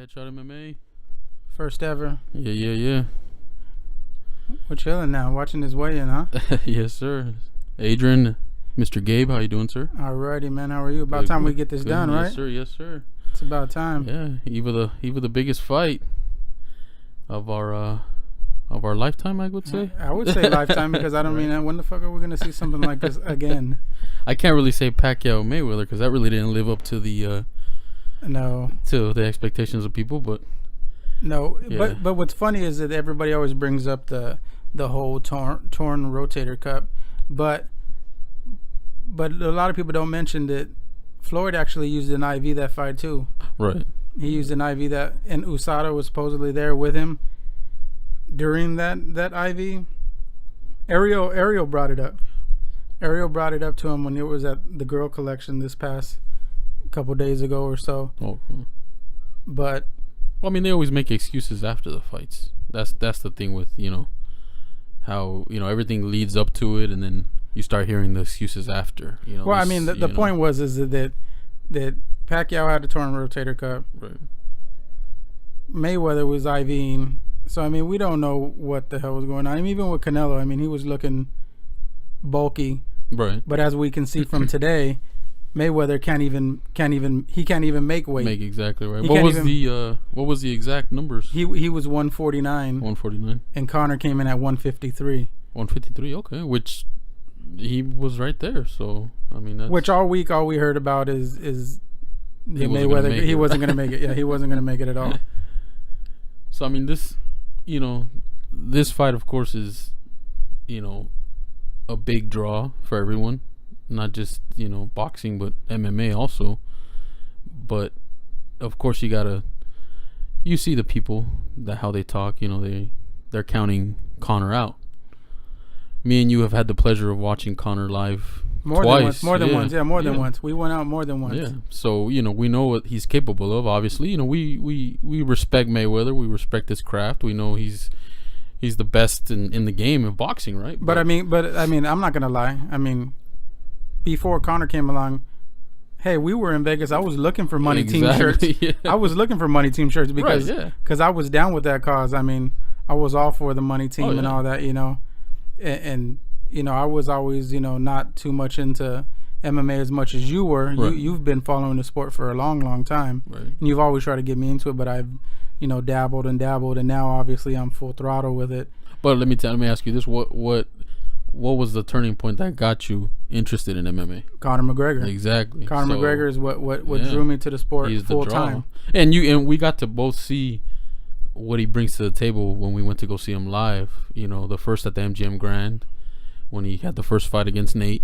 Headshot MMA. First ever. Yeah. We're chilling now, watching his weigh-in, huh? Yes, sir. Adrian, Mr. Gabe, how you doing, sir? Alrighty, man. How are you? About time we get this done, right? Yes, sir. It's about time. Yeah, either the biggest fight of our lifetime, I would say. I would say lifetime because I don't mean when the fuck are we gonna see something like this again? I can't really say Pacquiao Mayweather because that really didn't live up to the to the expectations of people, but. No, Yeah. but what's funny is that everybody always brings up the whole torn rotator cuff, but a lot of people don't mention that Floyd actually used an IV that fight too. Right. He used an IV that, and USADA was supposedly there with him during that IV. Ariel brought it up. Ariel brought it up to him when it was at the Girl Collection this past couple days ago or so. Oh. But. Well, I mean, they always make excuses after the fights. That's the thing with, how, everything leads up to it, and then you start hearing the excuses after. Well, I mean, the point was that Pacquiao had a torn rotator cuff. Right. Mayweather was IVing. So, I mean, we don't know what the hell was going on. I mean, even with Canelo, I mean, he was looking bulky. Right. But as we can see from today, Mayweather can't even make weight. Make exactly right. What was the exact numbers? He was 149. 149. And Conor came in at 153. 153. Okay, which he was right there. So I mean, that's, which all we heard about is Mayweather. He wasn't going to make it. Yeah, he wasn't going to make it at all. So I mean, this fight, of course, is a big draw for everyone. Not just boxing, but MMA also. But of course, you see the people how they talk. They're counting Conor out. Me and you have had the pleasure of watching Conor live twice. More than once. We went out more than once. Yeah. So we know what he's capable of. Obviously, we respect Mayweather. We respect his craft. We know he's the best in the game of boxing, right? But I mean, I'm not gonna lie. I mean, before Conor came along, hey, we were in Vegas. I was looking for money team shirts. Yeah. I was looking for money team shirts because I was down with that cause. I mean, I was all for the money team and all that, and I was always, not too much into MMA as much as you were. Right. You've been following the sport for a long, long time, right. And you've always tried to get me into it, but I've, dabbled, and now obviously I'm full throttle with it. But let me ask you this: what was the turning point that got you interested in MMA? Conor McGregor. Exactly. Conor McGregor is what drew me to the sport full time. And we got to both see what he brings to the table when we went to go see him live. The first at the MGM Grand when he had the first fight against Nate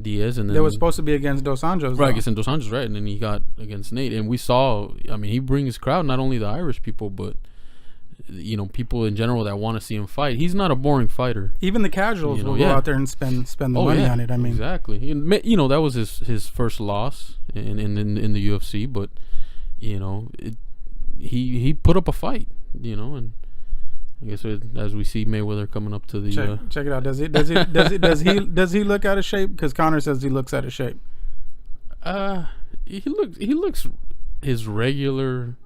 Diaz, and then they was supposed to be against Dos Anjos. Right, against Dos Anjos, right, and then he got against Nate, and we saw. I mean, he brings his crowd, not only the Irish people, but people in general that want to see him fight. He's not a boring fighter. Even the casuals will go out there and spend the money on it. I mean, exactly. That was his first loss in the UFC, but he put up a fight. And I guess as we see Mayweather coming up to the check it out. Does he look out of shape? Because Conor says he looks out of shape. He looks his regular.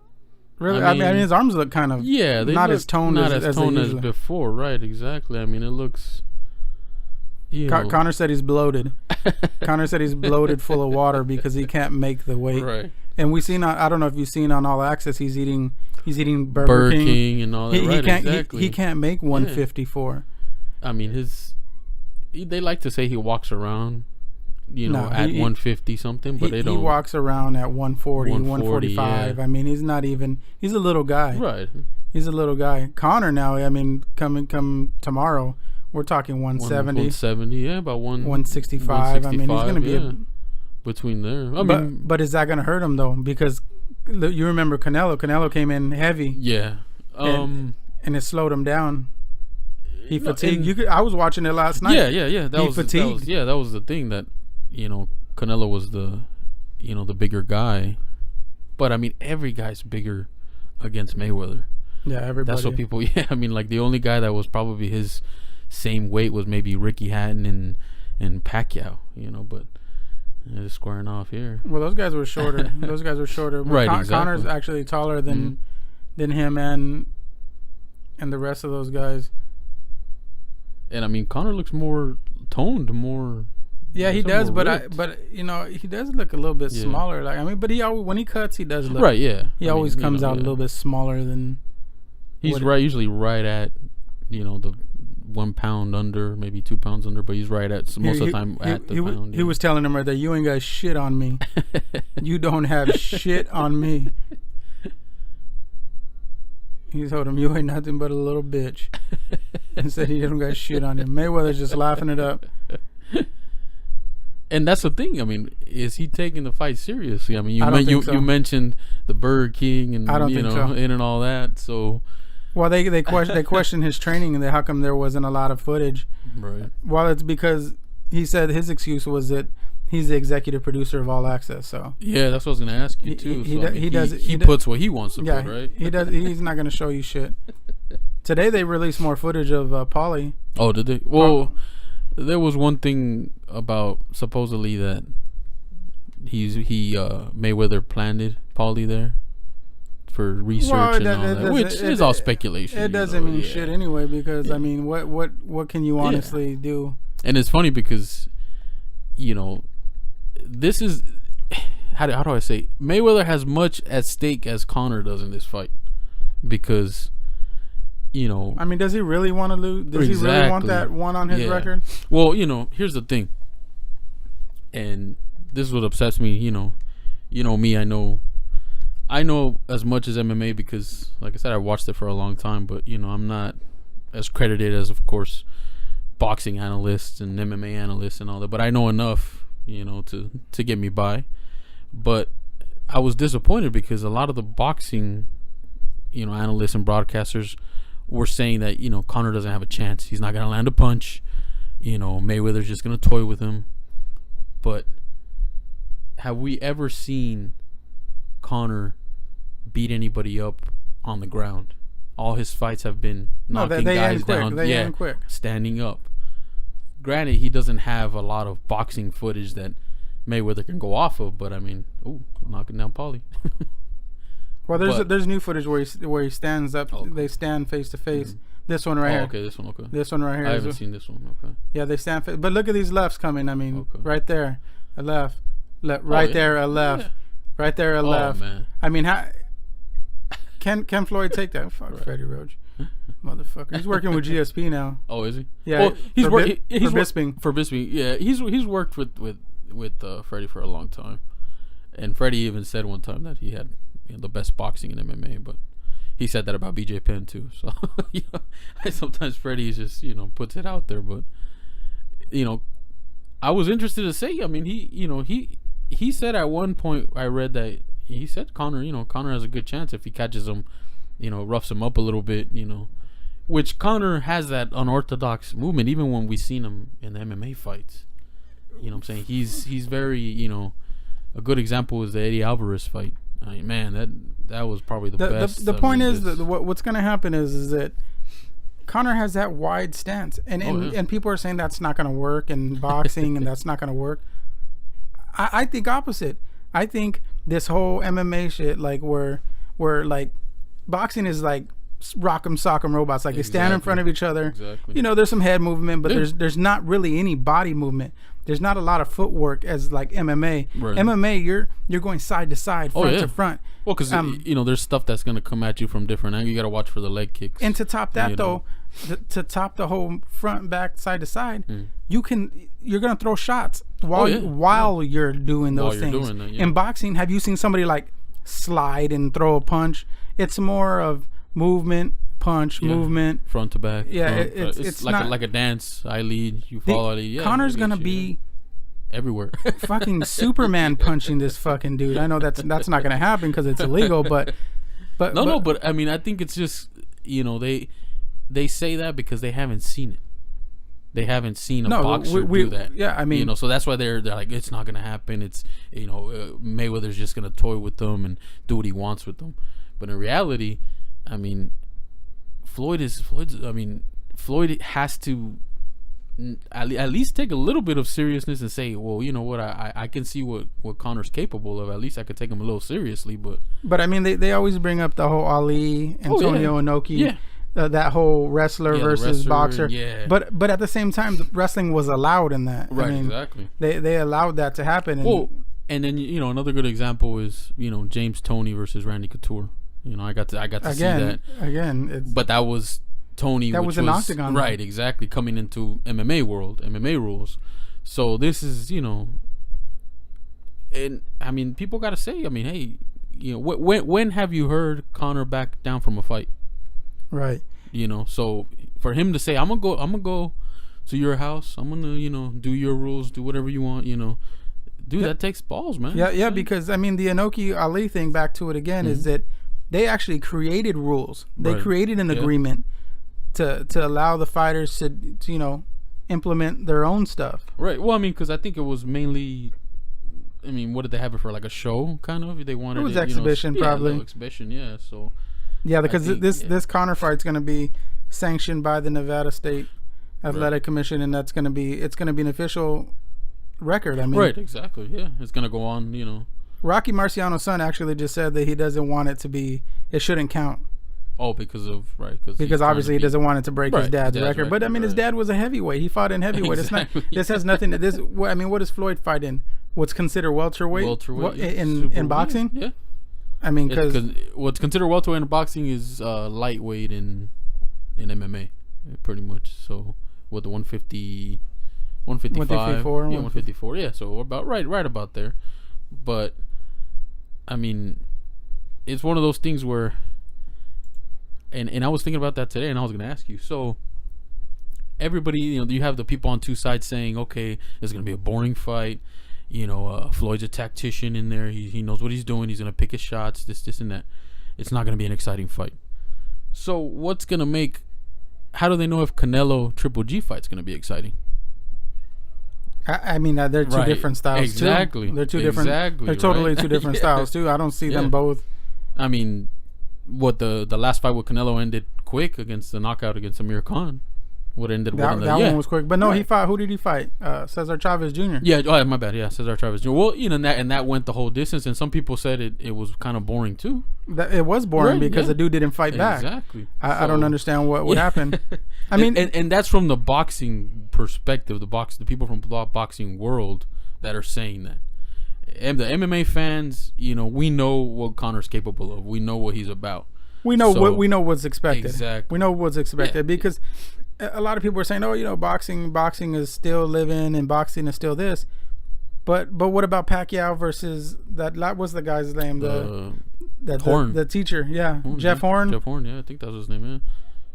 Really, I mean, his arms look kind of not as toned as before, right? Exactly. I mean, it looks. Conor said he's bloated. Conor said he's bloated, full of water because he can't make the weight. Right. And we seen I don't know if you've seen on All Access, he's eating Burger King and all that. He can't make 154. I mean, they like to say he walks around. At 150 something, but they don't. He walks around at 140, 145. Yeah. I mean, he's a little guy. Right. He's a little guy. Conor now, I mean, come tomorrow, we're talking 170. 170, yeah, about 165. I mean, he's going to be between there. But is that going to hurt him, though? Because you remember Canelo. Canelo came in heavy. Yeah. And it slowed him down. He fatigued. I was watching it last night. Yeah. That was the thing that, Canelo was the bigger guy. But, I mean, every guy's bigger against Mayweather. Yeah, everybody. That's what people, I mean, like, the only guy that was probably his same weight was maybe Ricky Hatton and Pacquiao, but just squaring off here. Well, those guys were shorter. Right, exactly. Conor's actually taller than him and the rest of those guys. And I mean, Conor looks more toned, more. Yeah, he does, but he does look a little bit smaller. Like, I mean, but when he cuts, he does look right. Yeah, he always comes out a little bit smaller than. He's usually right at, the 1 pound under, maybe 2 pounds under, but he's right at most of the time at the pound. He was telling him right there, "You ain't got shit on me. You don't have shit on me." He told him, "You ain't nothing but a little bitch," and said he didn't got shit on him. Mayweather's just laughing it up. And that's the thing. I mean, is he taking the fight seriously? I mean, you mentioned the Burger King and in and all that. So, well, they question his training and how come there wasn't a lot of footage. Right. Well, it's because he said his excuse was that he's the executive producer of All Access. So yeah, that's what I was going to ask you too. He puts what he wants to put, right? He does. He's not going to show you shit. Today they released more footage of Paulie. Oh, did they? Well. There was one thing about supposedly that Mayweather planted Paulie there for research and all that, which is all speculation. It doesn't mean shit anyway, because I mean, what can you honestly do? And it's funny because, this is how do I say, Mayweather has much at stake as Conor does in this fight, because. I mean, does he really want to lose? Does he really want that one on his record? Well, here's the thing, and this is what upsets me. Me, I know as much as MMA because, like I said, I watched it for a long time. But I'm not as credited as, of course, boxing analysts and MMA analysts and all that. But I know enough, to get me by. But I was disappointed because a lot of the boxing, analysts and broadcasters were saying that Conor doesn't have a chance. He's not gonna land a punch. Mayweather's just gonna toy with him. But have we ever seen Conor beat anybody up on the ground? All his fights have been knocking guys down. They end quick. Standing up. Granted, he doesn't have a lot of boxing footage that Mayweather can go off of, but I mean, knocking down Paulie. Well, there's new footage where he stands up. Okay. They stand face to face. Mm-hmm. This one right here. Okay, this one. Okay. This one right here. I haven't seen this one. Okay. Yeah, they stand. But look at these lefts coming. I mean, right there, a left, right there, a left, right there, a left. Man. I mean, how can Floyd take that? Fuck Freddie Roach, motherfucker. He's working with GSP now. Oh, is he? Yeah. Well, he's working for Bisping. For Bisping, yeah. He's worked with Freddie for a long time, and Freddie even said one time that he had. The best boxing in MMA, but he said that about BJ Penn too. So sometimes Freddie just puts it out there, but I was interested to say. I mean, he said at one point I read that he said Conor has a good chance if he catches him, roughs him up a little bit, which Conor has that unorthodox movement even when we seen him in the MMA fights. What I'm saying? He's very a good example is the Eddie Alvarez fight. I mean, man, that was probably the best. The point is that what's going to happen is that Conor has that wide stance, and people are saying that's not going to work in boxing, and that's not going to work. I think opposite. I think this whole MMA shit, like where like boxing is like rock'em sock'em robots, like they stand in front of each other. Exactly. There's some head movement, but there's not really any body movement. There's not a lot of footwork as like MMA. Right. MMA, you're going side to side, front to front. Well, because there's stuff that's gonna come at you from different angles. You gotta watch for the leg kicks. And to top that, to top the whole front, back, side to side, you're gonna throw shots while you're doing those things. Doing that, in boxing, have you seen somebody like slide and throw a punch? It's more of movement. Punch, movement, front to back. Yeah, it's like a dance. I lead, you follow. Connor's gonna be everywhere. Fucking Superman punching this fucking dude. I know that's not gonna happen because it's illegal. But I mean, I think it's just they say that because they haven't seen it. They haven't seen a boxer do that. Yeah, I mean, so that's why they're like, it's not gonna happen. It's Mayweather's just gonna toy with them and do what he wants with them. But in reality, I mean. Floyd has to at least take a little bit of seriousness and say, well, you know what, I can see what Conor's capable of. At least I could take him a little seriously. But I mean, they always bring up the whole Ali, Antonio Inoki. Yeah. That whole wrestler versus boxer. Yeah. But at the same time, wrestling was allowed in that. Right, I mean, exactly. They allowed that to happen. And then, you know, another good example is, you know, James Toney versus Randy Couture. You know, I got to see that. Again, but that was Toney. That was an octagon. Right, exactly. Coming into MMA world, MMA rules. So this is, you know, and I mean, people got to say, I mean, hey, you know, when have you heard Conor back down from a fight? Right. You know, so for him to say, I'm gonna go to your house, I'm gonna, you know, do your rules, do whatever you want, you know, dude, that takes balls, man. Yeah, because I mean, the Inoki Ali thing, back to it again, is that they actually created rules. They created an agreement to allow the fighters to, you know, implement their own stuff. Right. Well, I mean, because I think it was mainly, I mean, what did they have it for? Like a show, kind of? They wanted it was exhibition, probably. Exhibition, yeah. So. Yeah, because this Conor fight's going to be sanctioned by the Nevada State Athletic Commission, and it's going to be an official record. I mean, right, exactly. Yeah, it's going to go on. You know, Rocky Marciano's son actually just said that he doesn't want it to be. It shouldn't count. Oh, because obviously he doesn't want it to break his dad's record. But I mean, his dad was a heavyweight. He fought in heavyweight. Exactly. It's not. This has nothing to this. I mean, what does Floyd fight in? What's considered welterweight? In boxing? Yeah. I mean, because what's considered welterweight in boxing is lightweight in MMA, pretty much. So with the 150, 155, 154, yeah. So we're about right about there. But I mean, it's one of those things where, and I was thinking about that today, and I was going to ask you. So everybody, you know, you have the people on two sides saying, okay, it's going to be a boring fight. You know, Floyd's a tactician in there. He knows what he's doing. He's going to pick his shots, this, and that. It's not going to be an exciting fight. So what's going to make... How do they know if Canelo Triple G fight's going to be exciting? I mean, they're two different styles, too. They're two different... They're totally two different styles, too. I don't see them both... I mean, what the last fight with Canelo ended quick against the knockout against Amir Khan. What ended that one was quick, but no, he fought. Who did he fight? Cesar Chavez Jr. Yeah, my bad. Yeah, Cesar Chavez Jr. Well, you know, that went the whole distance, and some people said it was kind of boring too. It was boring because the dude didn't fight back. Exactly. I don't understand what happened. I mean, and that's from the boxing perspective, the people from the boxing world that are saying that. And the MMA fans, you know, we know what Conor's capable of. We know what he's about. We know what's expected. Exactly. We know what's expected because a lot of people are saying, "Oh, you know, boxing is still living, and boxing is still this." But what about Pacquiao versus that was the guy's name? Horn. The teacher, Jeff Horn. Jeff Horn, yeah, I think that was his name. Yeah.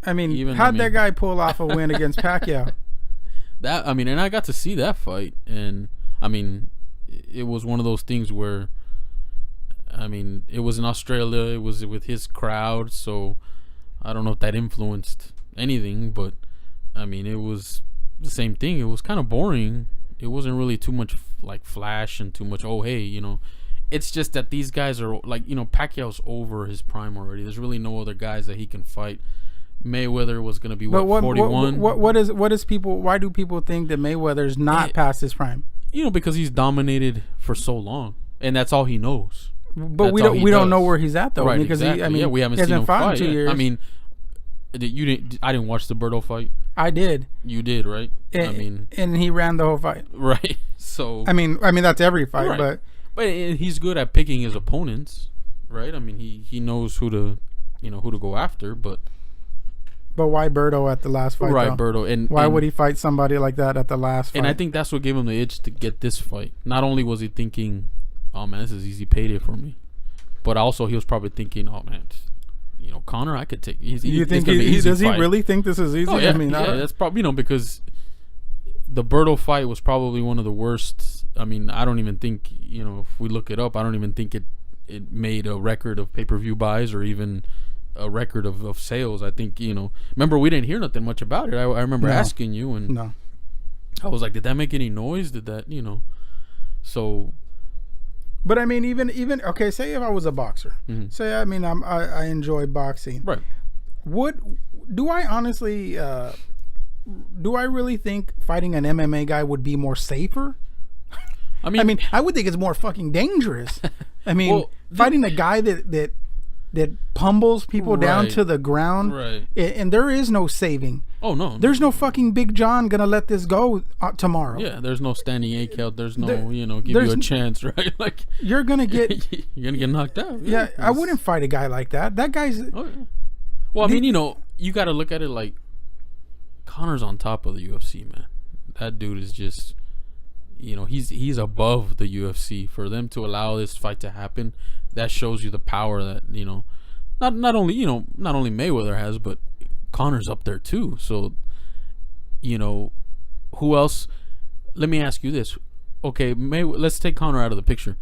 I mean, how'd that guy pull off a win against Pacquiao? And I got to see that fight, and I mean, it was one of those things where, I mean, it was in Australia. It was with his crowd, so I don't know if that influenced anything, but I mean, it was the same thing. It was kind of boring. It wasn't really too much like flash and too much, oh, hey, you know. It's just that these guys are like, you know, Pacquiao's over his prime already. There's really no other guys that he can fight. Mayweather was going to be 41. Why do people think that Mayweather's not past his prime? You know, because he's dominated for so long, and that's all he knows. But we don't know where he's at though, right? Because exactly. We haven't seen him fight in 2 years. I mean, I didn't watch the Berto fight. I did. You did, right? And he ran the whole fight. Right. So I mean that's every fight, right. But he's good at picking his opponents, right? I mean, he knows who to go after, but why Berto at the last fight? Right, though? Berto, and why would he fight somebody like that at the last fight? And I think that's what gave him the itch to get this fight. Not only was he thinking, "Oh man, this is easy payday for me," but also he was probably thinking, "Oh man, you know, Conor, I could take." You think does he really think this is easy? Oh, yeah, I mean, that's probably, you know, because the Berto fight was probably one of the worst. I mean, I don't even think, you know, if we look it up, I don't even think it made a record of pay-per-view buys or even a record of sales. I think, you know, remember we didn't hear nothing much about it. I remember asking you, and I was like, did that make any noise? Did that, you know? So, but I mean, even okay, say if I was a boxer, say, I mean, I enjoy boxing, right? Do I honestly do I really think fighting an MMA guy would be more safer? I mean, I would think it's more fucking dangerous. I mean, fighting a guy that pummels people down to the ground, and there is no saving. Oh no, there's no fucking Big John gonna let this go tomorrow. Yeah, there's no standing A count. There's no give you a chance, right? Like you're gonna get knocked out. Yeah, I wouldn't fight a guy like that. That guy's. Oh, yeah. Well, I mean, you got to look at it like Conor's on top of the UFC, man. That dude is just, he's above the UFC. For them to allow this fight to happen, that shows you the power that not only Mayweather has, but Conor's up there too. So, who else? Let me ask you this. Okay, let's take Conor out of the picture.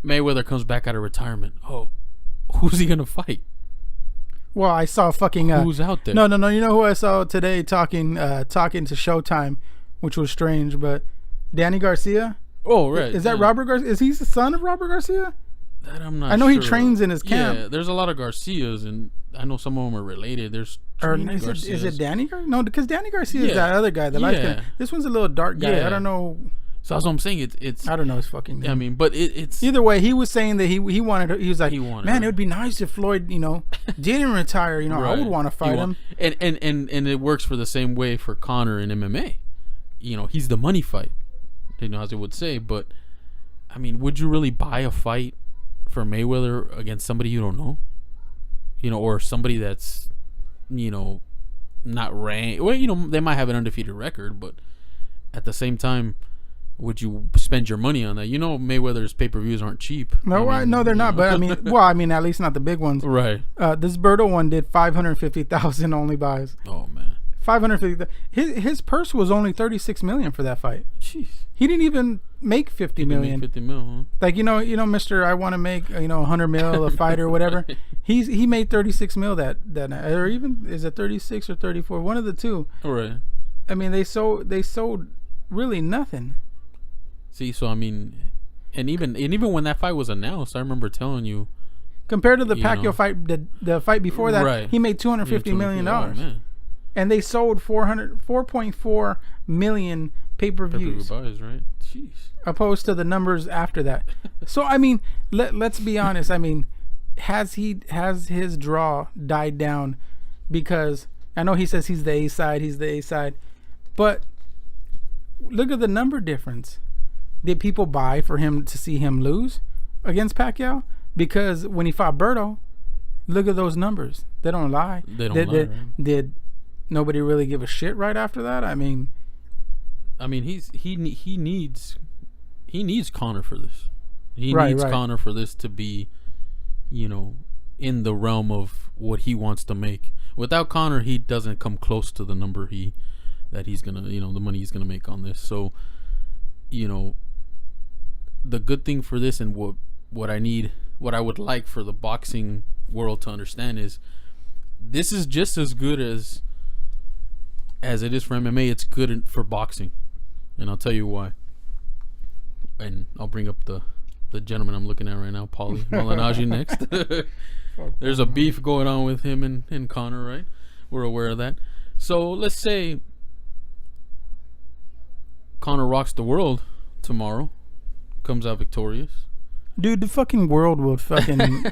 Mayweather comes back out of retirement. Oh, who's he gonna fight? Well, I saw fucking who's out there? No. You know who I saw today talking to Showtime, which was strange, but Danny Garcia. Oh, right. Is that Robert Garcia? Is he the son of Robert Garcia? That I'm not. I know sure. He trains in his camp. Yeah, there's a lot of Garcias, and I know some of them are related. There's is it Danny Garcia? No, because Danny Garcia is that other guy. The light skin. This one's a little dark guy. I don't know. So that's what I'm saying. It's I don't know his fucking name. I mean, but it's either way. He was saying that he wanted. He was like, man, it would be nice if Floyd, didn't retire. I would want to fight him. And it works for the same way for Conor in MMA. He's the money fight. As they would say. But I mean, would you really buy a fight for Mayweather against somebody you don't know? Or somebody that's not ranked. Well, they might have an undefeated record, but at the same time, would you spend your money on that? Mayweather's pay-per-views aren't cheap. No, they're not. But I mean, at least not the big ones. Right. This Berto one did 550,000 only buys. Oh man, 550. His purse was only 36 million for that fight. Jeez. He didn't even make 50 million. 50 mil, huh? Like Mr. I want to make 100 mil a fight or whatever. He made 36 mil that night, or even is it 36 or 34? One of the two. All right. I mean, they sold really nothing. See, so I mean, and even when that fight was announced, I remember telling you, compared to the Pacquiao fight, the fight before that, he made $250 million. And they sold 4.4 million pay-per-views. Buys, right? Jeez. Opposed to the numbers after that. So I mean, let's be honest. I mean, has his draw died down? Because I know he says he's the A side, but look at the number difference. Did people buy for him to see him lose against Pacquiao? Because when he fought Berto, look at those numbers. They don't lie. They don't lie. Right? Did nobody really give a shit right after that? I mean, he needs Conor for this. He needs Conor for this to be, in the realm of what he wants to make. Without Conor, he doesn't come close to the number that he's gonna, the money he's gonna make on this. So, the good thing for this and what I would like for the boxing world to understand is this is just as good as it is for MMA. It's good for boxing, and I'll tell you why. And I'll bring up the gentleman I'm looking at right now, Paulie Malignaggi next. There's a beef going on with him and Conor, right? We're aware of that. So let's say Conor rocks the world tomorrow, comes out victorious. Dude, the fucking world will fucking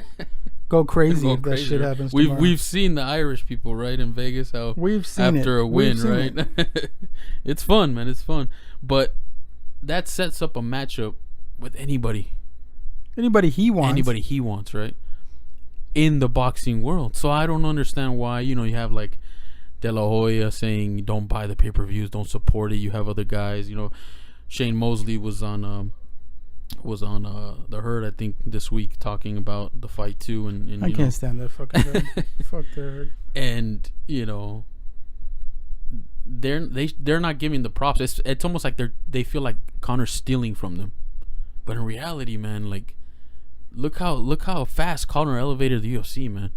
go crazy if that shit happens tomorrow. We've seen the Irish people, right, in Vegas, how we've seen after a win, right? It's fun, man. It's fun. But that sets up a matchup with anybody he wants, right, in the boxing world. So I don't understand why, you have like De La Hoya saying don't buy the pay-per-views, don't support it. You have other guys, Shane Mosley was on the Herd, I think, this week talking about the fight too, and I can't stand that fucking Herd. Fuck the Herd. And they're not giving the props. It's almost like they feel like Conor's stealing from them, but in reality, man, like look how fast Conor elevated the UFC, man.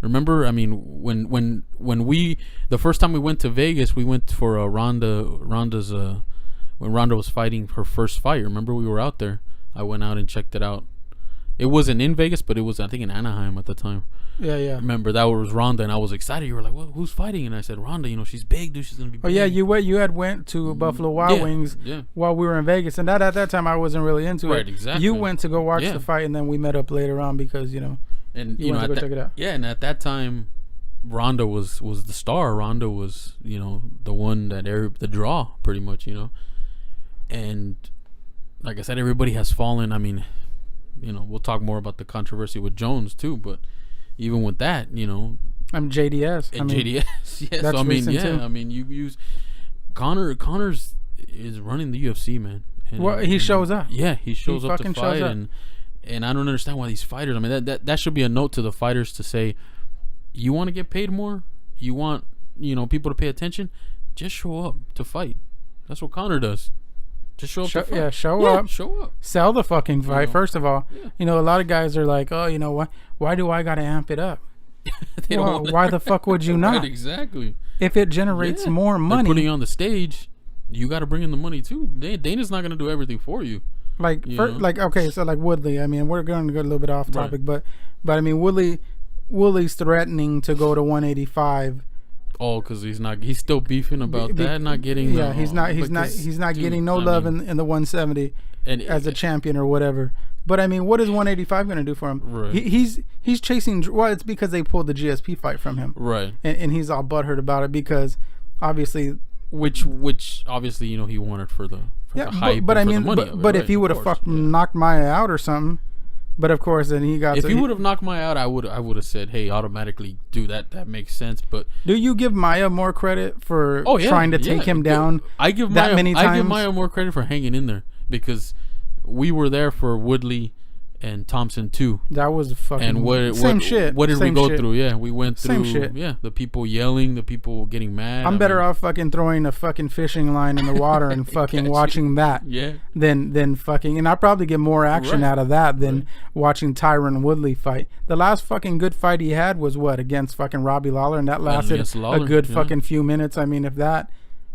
Remember, I mean, when we the first time we went to Vegas, we went for Ronda's when Ronda was fighting her first fight. Remember, we were out there. I went out and checked it out, It wasn't in Vegas, but it was, I think, in Anaheim at the time. Yeah. I remember that was Ronda, and I was excited. You were like, "Well, who's fighting?" And I said, "Ronda. You know, she's big, dude. She's gonna be." Oh big. yeah, you had went to Buffalo Wild Wings while we were in Vegas, and at that time I wasn't really into it. Right, exactly. You went to go watch the fight, and then we met up later on because and you went to go check it out. Yeah, and at that time, Ronda was the star. Ronda was the one that the draw pretty much, and like I said, everybody has fallen. I mean, we'll talk more about the controversy with Jones too, but even with that, I'm JDS. And JDS, yeah. So I mean, too. I mean, you use Connor's is running the UFC, man. And, he shows up. Yeah, he shows up to fight, and I don't understand why these fighters. I mean, that should be a note to the fighters to say, you want to get paid more, you want people to pay attention, just show up to fight. That's what Connor does. Just show up to fight. Yeah, show up. Show up. Sell the fucking fight. First of all, a lot of guys are like, oh, you know what? Why do I gotta amp it up? Why the fuck would you not? Right, exactly. If it generates more money, they're putting on the stage, you got to bring in the money too. Dana's not gonna do everything for you. Okay, so like Woodley. I mean, we're going to go a little bit off topic, but I mean, Woodley's threatening to go to 185. Oh, because he's still beefing about that, not getting. Yeah, he's not getting no love in the 170 as a champion or whatever. But I mean, what is 185 going to do for him? Right. He's chasing. Well, it's because they pulled the GSP fight from him. Right. And he's all butthurt about it because obviously, which obviously he wanted for the hype. But I mean, but if he would have knocked Maya out or something. But of course, then he got. If he would have knocked Maya out, I would have said, "Hey, automatically do that. That makes sense." But do you give Maya more credit for trying to take him down? I give Maya more credit for hanging in there because we were there for Woodley and Thompson too. That was fucking same shit. What did we go through? Yeah, we went through. Same shit. Yeah, the people yelling, the people getting mad. I'm better off fucking throwing a fucking fishing line in the water and fucking watching that. Yeah. Than fucking, and I probably get more action out of that than watching Tyron Woodley fight. The last fucking good fight he had was against fucking Robbie Lawler, and that lasted a good fucking few minutes. I mean, if that.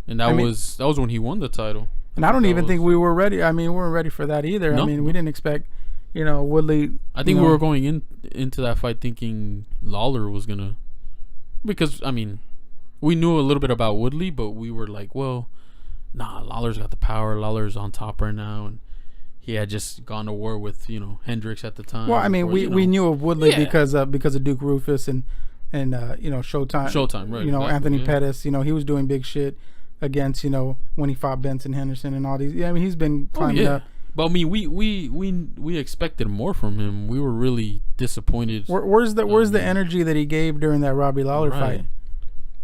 And that was when he won the title. And I don't even think we were ready. I mean, we weren't ready for that either. No. I mean, we didn't expect. Woodley. I think we were going into that fight thinking Lawler was gonna, because I mean, we knew a little bit about Woodley, but we were like, well, nah, Lawler's got the power. Lawler's on top right now, and he had just gone to war with Hendricks at the time. Well, I mean, we knew of Woodley because of Duke Rufus and Showtime. Showtime, right? Exactly, Anthony Pettis. He was doing big shit against when he fought Benson Henderson and all these. Yeah, I mean, he's been climbing up. But I mean, we expected more from him. We were really disappointed. Where's the energy that he gave during that Robbie Lawler fight?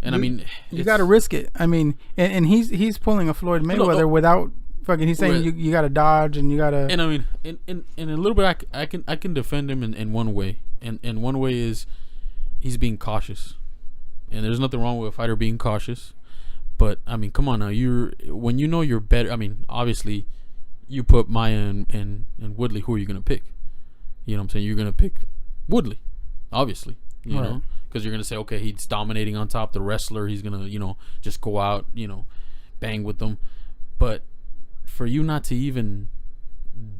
And I mean, you got to risk it. I mean, and he's pulling a Floyd Mayweather without fucking. He's saying you got to dodge and you got to. And I mean, in a little bit, I can defend him in one way, and one way is he's being cautious, and there's nothing wrong with a fighter being cautious. But I mean, come on now, when you're better. I mean, obviously. You put Maya and Woodley, who are you going to pick? You know what I'm saying? You're going to pick Woodley, obviously. You know? Because you're going to say, okay, he's dominating on top, the wrestler. He's going to, just go out, bang with them. But for you not to even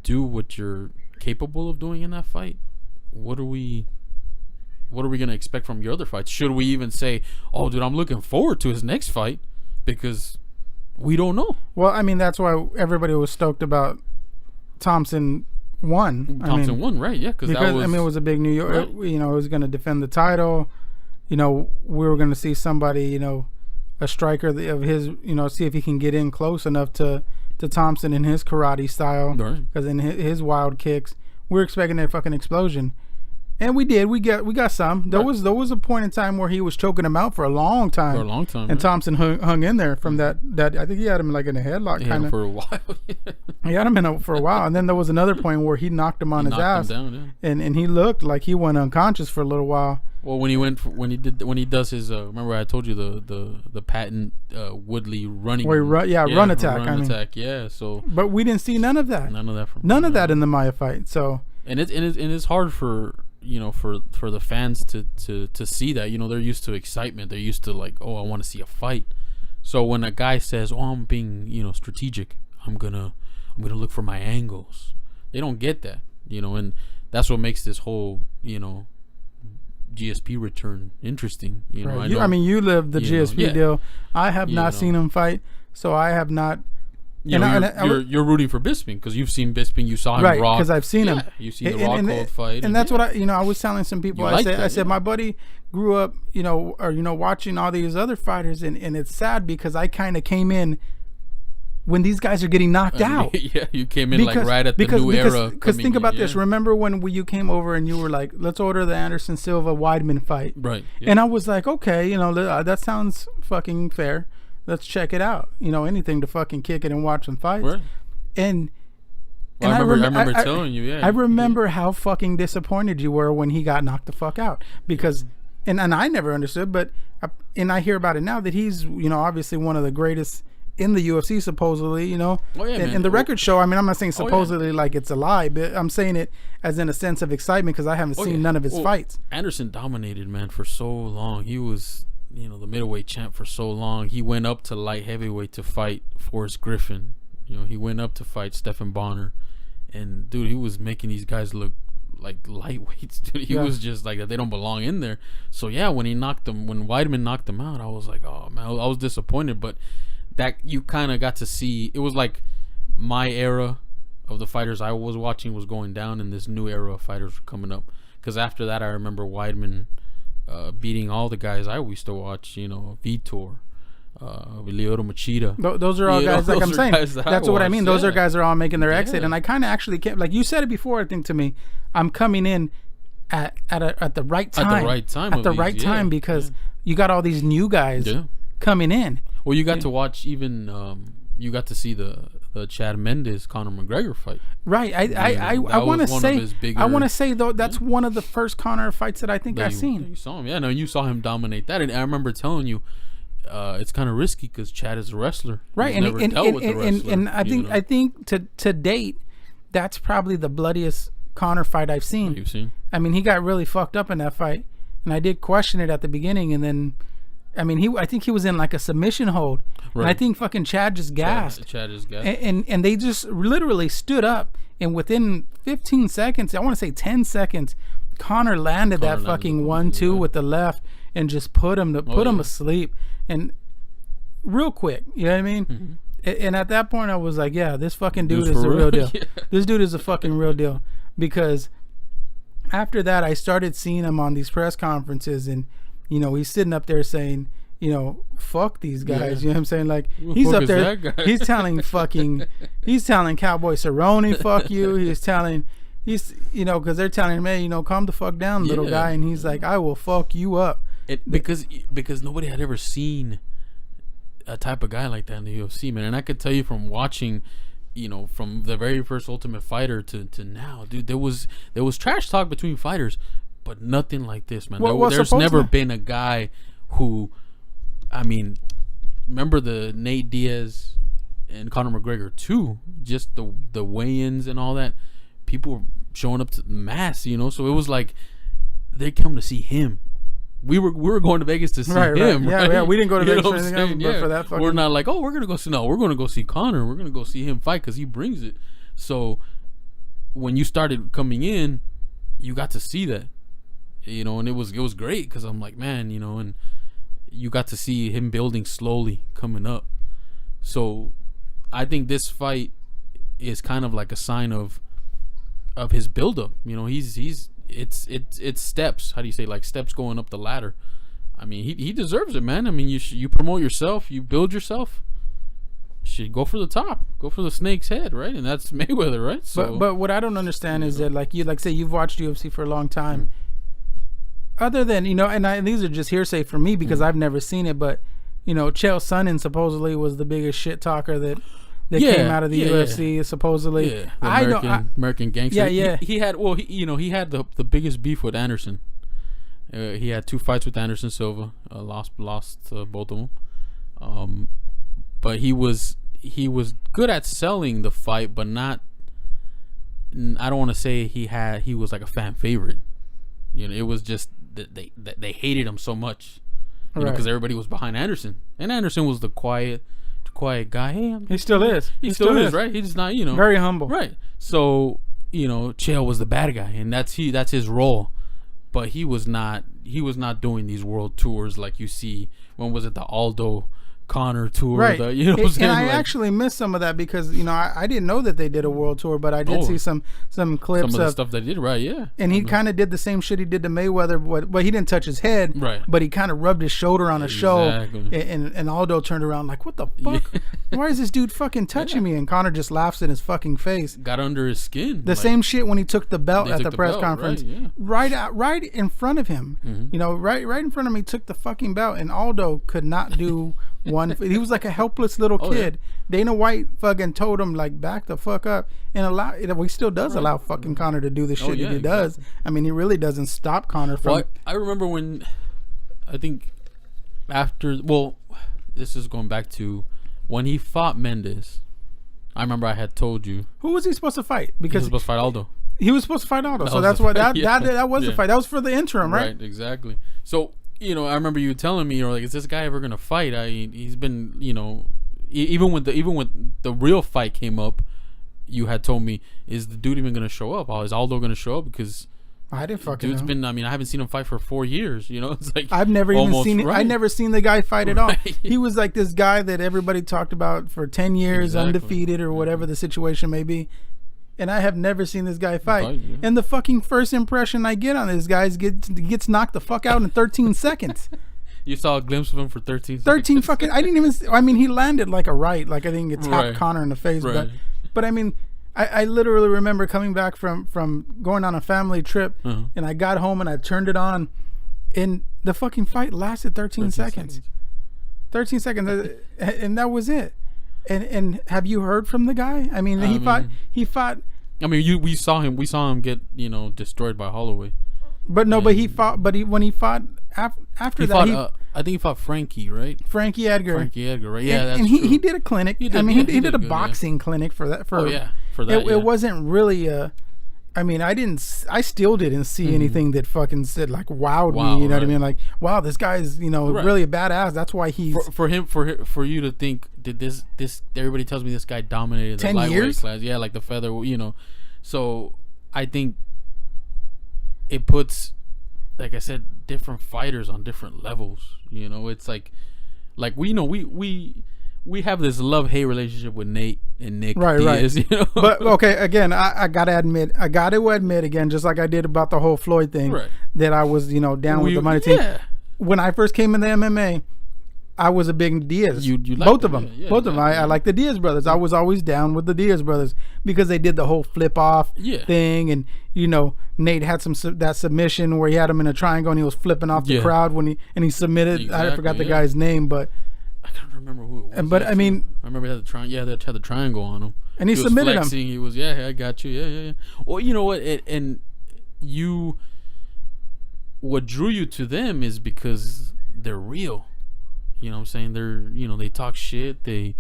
do what you're capable of doing in that fight, what are we going to expect from your other fights? Should we even say, oh, dude, I'm looking forward to his next fight? Because... we don't know. Well, I mean, that's why everybody was stoked about Thompson won. Won, right? Yeah, because it was a big New York. Right. It was going to defend the title. We were going to see somebody, a striker of his, see if he can get in close enough to Thompson in his karate style. Because in his wild kicks, we're expecting a fucking explosion. And we did. We got some. There was a point in time where he was choking him out for a long time. And Thompson hung in there from that. I think he had him like in a headlock kind of for a while. He had him for a while, and then there was another point where he knocked him on his ass, and he looked like he went unconscious for a little while. Well, when he does his remember I told you the patent Woodley running run attack. Yeah. So, but we didn't see none of that. None of that in the Maya fight. So and it's hard for. For the fans to see that, they're used to excitement. They're used to like, oh, I want to see a fight. So when a guy says, oh, I'm being, strategic, I'm gonna look for my angles. They don't get that, and that's what makes this whole, GSP return interesting. I mean, you lived the GSP deal. I have not seen him fight, so I have not. You're rooting for Bisping because you've seen Bisping. You saw him rock. Right, because I've seen him. You've seen the Rockhold fight. And that's what I was telling some people. I said my buddy grew up, watching all these other fighters, and it's sad because I kind of came in when these guys are getting knocked out. Yeah, you came in right at the new era. Because think about this. Remember when you came over and you were like, let's order the Anderson Silva Weidman fight. Right. Yeah. And I was like, okay, that sounds fucking fair. Let's check it out. Anything to fucking kick it and watch them fight. Right. And I remember telling you, I remember how fucking disappointed you were when he got knocked the fuck out. Because, and I never understood, but, I hear about it now that he's, obviously one of the greatest in the UFC, supposedly, and the records show. I mean, I'm not saying supposedly like it's a lie, but I'm saying it as in a sense of excitement because I haven't seen none of his fights. Anderson dominated, man, for so long. He was, the middleweight champ for so long. He went up to light heavyweight to fight Forrest Griffin. He went up to fight Stephan Bonner, and dude, he was making these guys look like lightweights. Dude, he was just like they don't belong in there. So yeah, when Weidman knocked him out, I was like, oh man, I was disappointed, but. That you kind of got to see. It was like my era of the fighters I was watching was going down, and this new era of fighters were coming up. Because after that, I remember Weidman beating all the guys I used to watch. Vitor, Lyoto Machida. Those are all guys. Like I'm saying, that's what I mean. Those are guys that are all making their exit, and I kind of actually came. Like you said it before, I think to me, I'm coming in at the right time. At the right time. At the right time because you got all these new guys coming in. Well, you got to watch even. You got to see the Chad Mendes Conor McGregor fight. Right. I want to say though that's one of the first Conor fights that I think I've seen. You saw him. Yeah, no, you saw him dominate that, and I remember telling you, it's kind of risky because Chad is a wrestler. Right, and I think to date, that's probably the bloodiest Conor fight I've seen. You've seen? I mean, he got really fucked up in that fight, and I did question it at the beginning, and then. I mean, I think he was in like a submission hold. Right. And I think fucking Chad just gassed. Chad just gassed. And they just literally stood up, and within 15 seconds, I want to say 10 seconds, Conor landed that fucking 1-2 with the left and just put him asleep. And real quick, you know what I mean? Mm-hmm. And at that point, I was like, yeah, this fucking dude is the real deal. This dude is a fucking real deal. Because after that, I started seeing him on these press conferences, and he's sitting up there saying, fuck these guys. You know what I'm saying? Like, he's up there, he's telling Cowboy Cerrone, fuck you. Because they're telling him, hey, calm the fuck down, little guy. And he's like, I will fuck you up. Because nobody had ever seen a type of guy like that in the UFC, man. And I could tell you from watching, from the very first Ultimate Fighter to now, dude, there was trash talk between fighters. But nothing like this, man. There's never been a guy who, I mean, remember the Nate Diaz and Conor McGregor too. Just the weigh-ins and all that. People were showing up to mass, So it was like they come to see him. We were going to Vegas to see him. Right? Yeah. We didn't go to Vegas for anything else, but for that fucking. We're not like, we're gonna go see. No, we're gonna go see Conor. We're gonna go see him fight because he brings it. So when you started coming in, you got to see that. And it was great because I'm like, man, and you got to see him building slowly coming up. So I think this fight is kind of like a sign of his buildup. It's steps. How do you say, like steps going up the ladder? I mean, he deserves it, man. I mean, you promote yourself, you build yourself. Should go for the top, go for the snake's head, right? And that's Mayweather, right? So, but what I don't understand is that like say you've watched UFC for a long time. Mm-hmm. Other than, and these are just hearsay for me because I've never seen it, but, Chael Sonnen supposedly was the biggest shit talker that came out of the UFC, supposedly. Yeah, American gangster. Yeah. He had the biggest beef with Anderson. He had 2 fights with Anderson Silva, lost both of them. But he was good at selling the fight, but not. I don't want to say he was like a fan favorite. It was just that they hated him so much, because everybody was behind Anderson, and Anderson was the quiet guy. Hey, he still is. He still is, right? He's not, very humble, right? So, Chael was the bad guy, and that's his role. But he was not doing these world tours like you see. When was it, the Aldo Conor tour? Right. And I like, actually missed some of that because I didn't know that they did a world tour, but I did see some clips of the stuff they did. Right. Yeah. And he kind of did the same shit he did to Mayweather, but he didn't touch his head. Right. But he kind of rubbed his shoulder on a show, and Aldo turned around like, "What the fuck? Yeah. Why is this dude fucking touching me?" And Conor just laughs in his fucking face. Got under his skin. The same shit when he took the belt at the press conference, right in front of him. Mm-hmm. Right in front of me, took the fucking belt, and Aldo could not do one. He was like a helpless little kid. Yeah. Dana White fucking told him like, back the fuck up, and he still does allow fucking Conor to do the shit that he does. I mean, he really doesn't stop Conor from. Well, I remember when, I think after, this is going back to when he fought Mendes. I remember I had told you. Who was he supposed to fight? Because he was supposed to fight Aldo. He was supposed to fight Aldo, so that's why that was the fight. That was for the interim, right? Right, exactly. So I remember you telling me, you're like, is this guy ever gonna fight? He's been, even when the real fight came up, you had told me, is the dude even gonna show up? Is Aldo gonna show up? Because I didn't fucking know. Been, I haven't seen him fight for 4 years. It's like I've never even seen. I never seen the guy fight at all. He was like this guy that everybody talked about for 10 years, undefeated or whatever the situation may be. And I have never seen this guy fight. Yeah. And the fucking first impression I get on this guy is gets knocked the fuck out in 13 seconds. You saw a glimpse of him for 13 seconds? 13 fucking... I didn't even... he landed like a right. Like, I think it tapped Conor in the face. Right. But I mean, I literally remember coming back from going on a family trip, and I got home and I turned it on, and the fucking fight lasted 13 seconds. 13 seconds. And that was it. And have you heard from the guy? I mean, he fought. I mean, we saw him get destroyed by Holloway. But no, but he fought. But when he fought after that, I think he fought Frankie, right? Frankie Edgar, right? Yeah, that's true. He did a clinic. He did a boxing clinic for that. For that. It wasn't really a. I mean, I still didn't see anything that fucking said like wowed me. You know what I mean? Like, wow, this guy's really a badass. That's why he's for you to think that this everybody tells me this guy dominated the lightweight class. Yeah, like the feather. So I think it puts, like I said, different fighters on different levels. It's like we have this love-hate relationship with Nate and Nick Diaz, right. But okay, again, I gotta admit again, just like I did about the whole Floyd thing, that I was down with the money team. When I first came into MMA, I was a big Diaz. You both of them. I like the Diaz brothers. I was always down with the Diaz brothers because they did the whole flip off thing, and Nate had that submission where he had him in a triangle and he was flipping off the crowd when he submitted. Exactly, I forgot the guy's name, but I can't remember who it was. But I mean, I remember he had the triangle. Yeah, they had the triangle on him, and he submitted was flexing, him. He was, I got you. Yeah. Well, you know what? What drew you to them is because they're real. You know what I'm saying? They're, they talk shit. They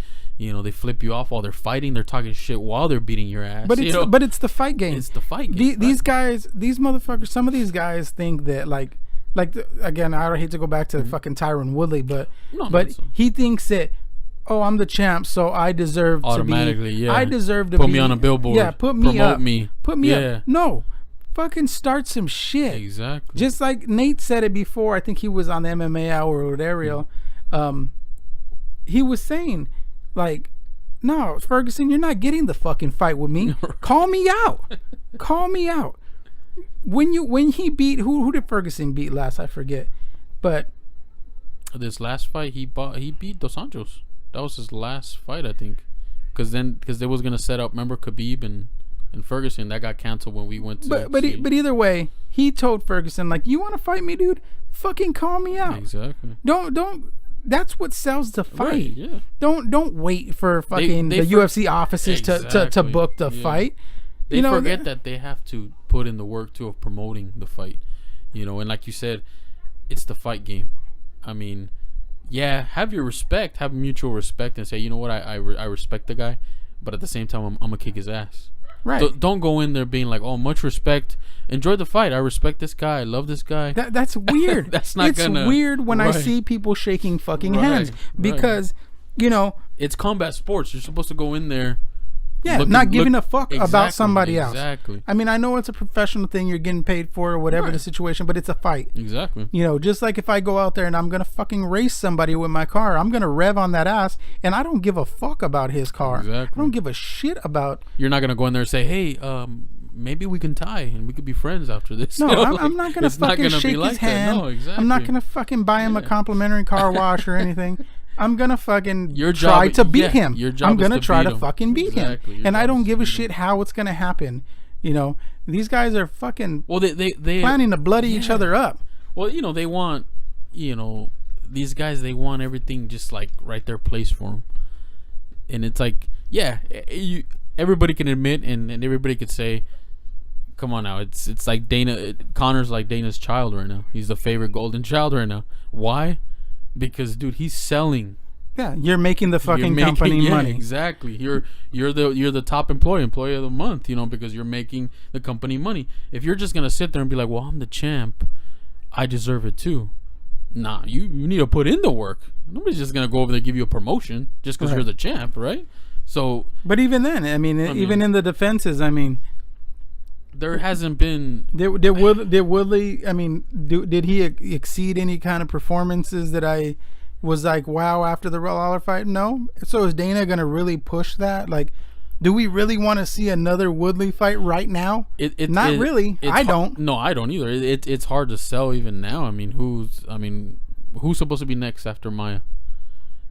flip you off while they're fighting. They're talking shit while they're beating your ass. But it's the fight game. It's the fight game. These guys, these motherfuckers. Some of these guys think that again, I hate to go back to fucking Tyron Woodley, but he thinks that, I'm the champ, so I deserve automatically. To be, I deserve to put me on a billboard. Yeah, put me up. Put me up. No, fucking start some shit. Exactly. Just like Nate said it before. I think he was on the MMA Hour with Ariel. He was saying, like, no, Ferguson, you're not getting the fucking fight with me. Call me out. Call me out. When he beat who did Ferguson beat last? I forget, but this last fight he beat Dos Anjos. That was his last fight, I think, because they was gonna set up. Remember Khabib and Ferguson, that got canceled when we went to. But either way, he told Ferguson, like, you want to fight me, dude? Fucking call me out. Exactly. Don't. That's what sells the fight. Right, yeah. Don't wait for fucking the UFC offices to book the fight. They forget that they have to put in the work too of promoting the fight, and like you said, it's the fight game. I mean, have your respect, have mutual respect, and say, you know what, I respect the guy, but at the same time, I'm gonna kick his ass. Right. Don't go in there being like, oh, much respect. Enjoy the fight. I respect this guy. I love this guy. That's weird. It's weird when I see people shaking fucking hands because, it's combat sports. You're supposed to go in there Yeah, not giving a fuck about somebody else. Exactly. I mean, I know it's a professional thing. You're getting paid for or whatever the situation, but it's a fight. Exactly. You know, just like if I go out there and I'm going to fucking race somebody with my car, I'm going to rev on that ass, and I don't give a fuck about his car. Exactly. I don't give a shit about... You're not going to go in there and say, hey, maybe we can tie and we could be friends after this. No, I'm not going to fucking shake his hand. No, exactly. I'm not going to fucking buy him a complimentary car wash or anything. I'm going to fucking try to beat him. I'm going to try to fucking beat him. And I don't give a shit how it's going to happen. You know, these guys are fucking they planning to bloody each other up. Well, you know, they want, you know, these guys, they want everything just like right there placed for them. And it's like, yeah, everybody can admit and everybody could say, come on now, it's like Conor's like Dana's child right now. He's the favorite golden child right now. Why? Because, dude, he's selling. Yeah, you're making the fucking company money. Exactly. You're the top employee of the month, you know, because you're making the company money. If you're just gonna sit there and be like, well, I'm the champ, I deserve it too. Nah, you need to put in the work. Nobody's just gonna go over there and give you a promotion just because you're the champ, right? So, but even then, I mean, even in the defenses, I mean, there hasn't been. Did Woodley? I mean, did he exceed any kind of performances that I was like, wow, after the Lawler fight? No. So is Dana gonna really push that? Like, do we really want to see another Woodley fight right now? Not really. I don't. No, I don't either. It's hard to sell even now. I mean, who's supposed to be next after Maya?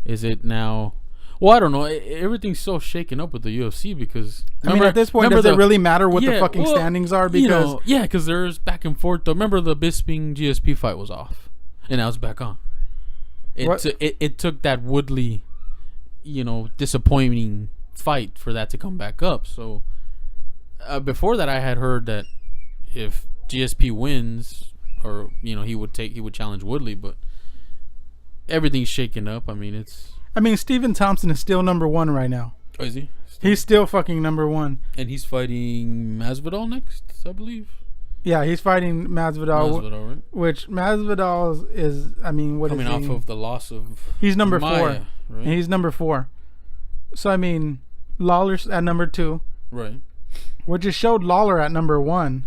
Is it now? Well, I don't know. Everything's so shaken up with the UFC because at this point, does it really matter what the fucking standings are? Because because there's back and forth. Remember the Bisping GSP fight was off, and now it's back on. It took that Woodley, you know, disappointing fight for that to come back up. So before that, I had heard that if GSP wins, or you know, he would challenge Woodley, but everything's shaken up. I mean, Stephen Thompson is still number one right now. Oh, is he? He's still fucking number one. And he's fighting Masvidal next, I believe. Yeah, he's fighting Masvidal, right? Which Masvidal is, I mean, what coming is he? Off of the loss of He's number Maya, 4. Right? And he's number 4. So, I mean, Lawler's at number 2. Right. Which just showed Lawler at number 1.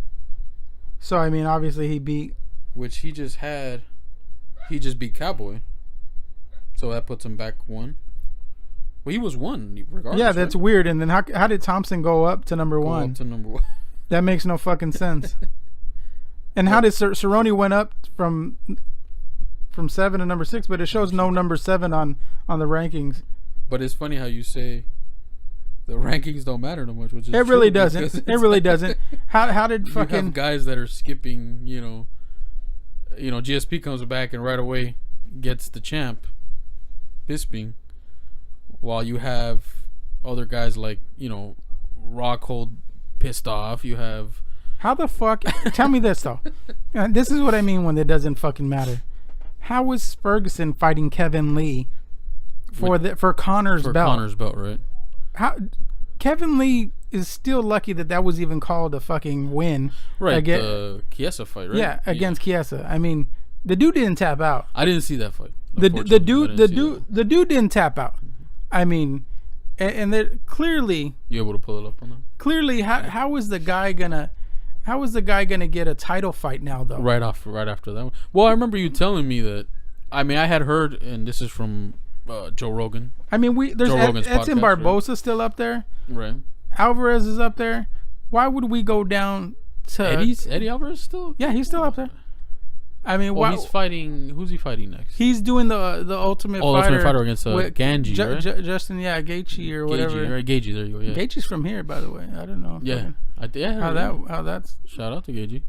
So, I mean, obviously he beat... Which he just beat Cowboy. So that puts him back 1. Well, he was 1 regardless. Yeah, that's weird. And then how did Thompson go up to number 1? Up to number 1. That makes no fucking sense. And how did Cerrone went up from 7 to number 6, but it shows no number 7 on the rankings. But it's funny how you say the rankings don't matter no much, which is it really doesn't. It really doesn't. How did fucking you have guys that are skipping? You know, GSP comes back and right away gets the champ. Bisping, while you have other guys like, you know, Rockhold pissed off. You have how the fuck? Tell me this though. This is what I mean when it doesn't fucking matter. How was Ferguson fighting Kevin Lee for Conor's belt? For Conor's belt, right? How Kevin Lee is still lucky that was even called a fucking win. Right, the Chiesa fight, right? Yeah, against Chiesa. I mean, the dude didn't tap out. I didn't see that fight. The dude didn't tap out. I mean, and they're clearly. You able to pull it up on them? Clearly, how is the guy gonna get a title fight now though? Right after that one. Well, I remember you telling me that. I mean, I had heard, and this is from Joe Rogan. I mean, there's Edson Barbosa still up there. Right. Alvarez is up there. Why would we go down to Eddie Alvarez still? Yeah, he's still up there. I mean, he's fighting. Who's he fighting next? He's doing the Ultimate Fighter. Ultimate Fighter against Ganji, right? Justin, Gaethje or whatever. Right, Gaethje, there you go. Yeah. Gaethje's from here, by the way. I don't know. Yeah, how that's. Shout out to Gaethje.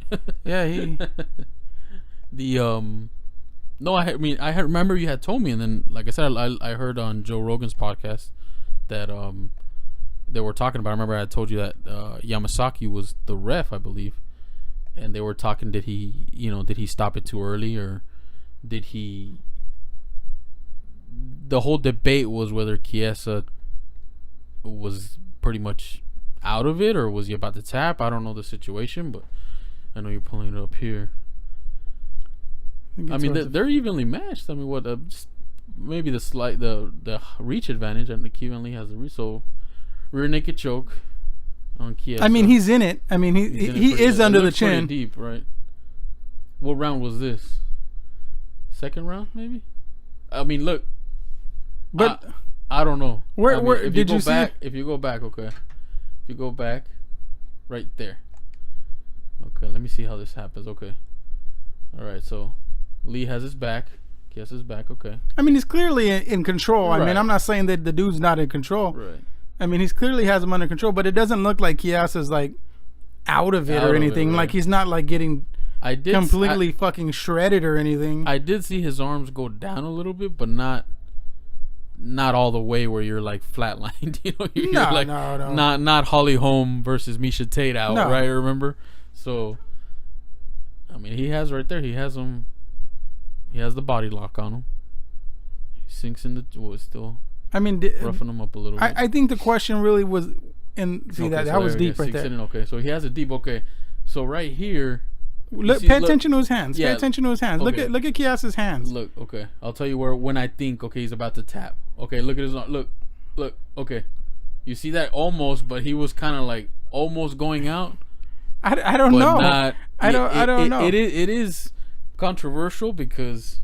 Yeah, he. No, I remember you had told me, and then like I said, I heard on Joe Rogan's podcast that they were talking about. I remember I had told you that Yamasaki was the ref, I believe. And they were talking, did he stop it too early, or did he... The whole debate was whether Chiesa was pretty much out of it, or was he about to tap? I don't know the situation, but I know you're pulling it up here. I mean, they're evenly matched. I mean, maybe the reach advantage, and Kevin Lee has the reach. So Rear naked choke on Chiesa. I mean, he's in it. I mean, he is under the chin. Deep, right? What round was this? Second round, maybe. I mean, look. But I don't know. Where did you see? If you go back, okay. If you go back, right there. Okay, let me see how this happens. Okay. All right, so Lee has his back. Chiesa's back. Okay. I mean, he's clearly in control. Right. I mean, I'm not saying that the dude's not in control. Right. I mean, he's clearly has him under control, but it doesn't look like Chiesa's like out of it or anything. Like he's not like getting completely fucking shredded or anything. I did see his arms go down a little bit, but not all the way where you're like flatlined. You know, you're like no. Not Holly Holm versus Misha Tate out, right? Remember? So, I mean, he has right there. He has him. He has the body lock on him. He sinks in the still. I mean, roughing him up a little bit. I think the question really was, that was deep right there. Okay, so he has it deep. Okay, so right here. Pay attention to his hands. Yeah, pay attention to his hands. Okay. Look at Chiesa's hands. Look, okay. I'll tell you when I think, okay, he's about to tap. Okay, look at his arm. Look. Okay, you see that almost, but he was kind of like almost going out. I don't know. I don't know. It is controversial because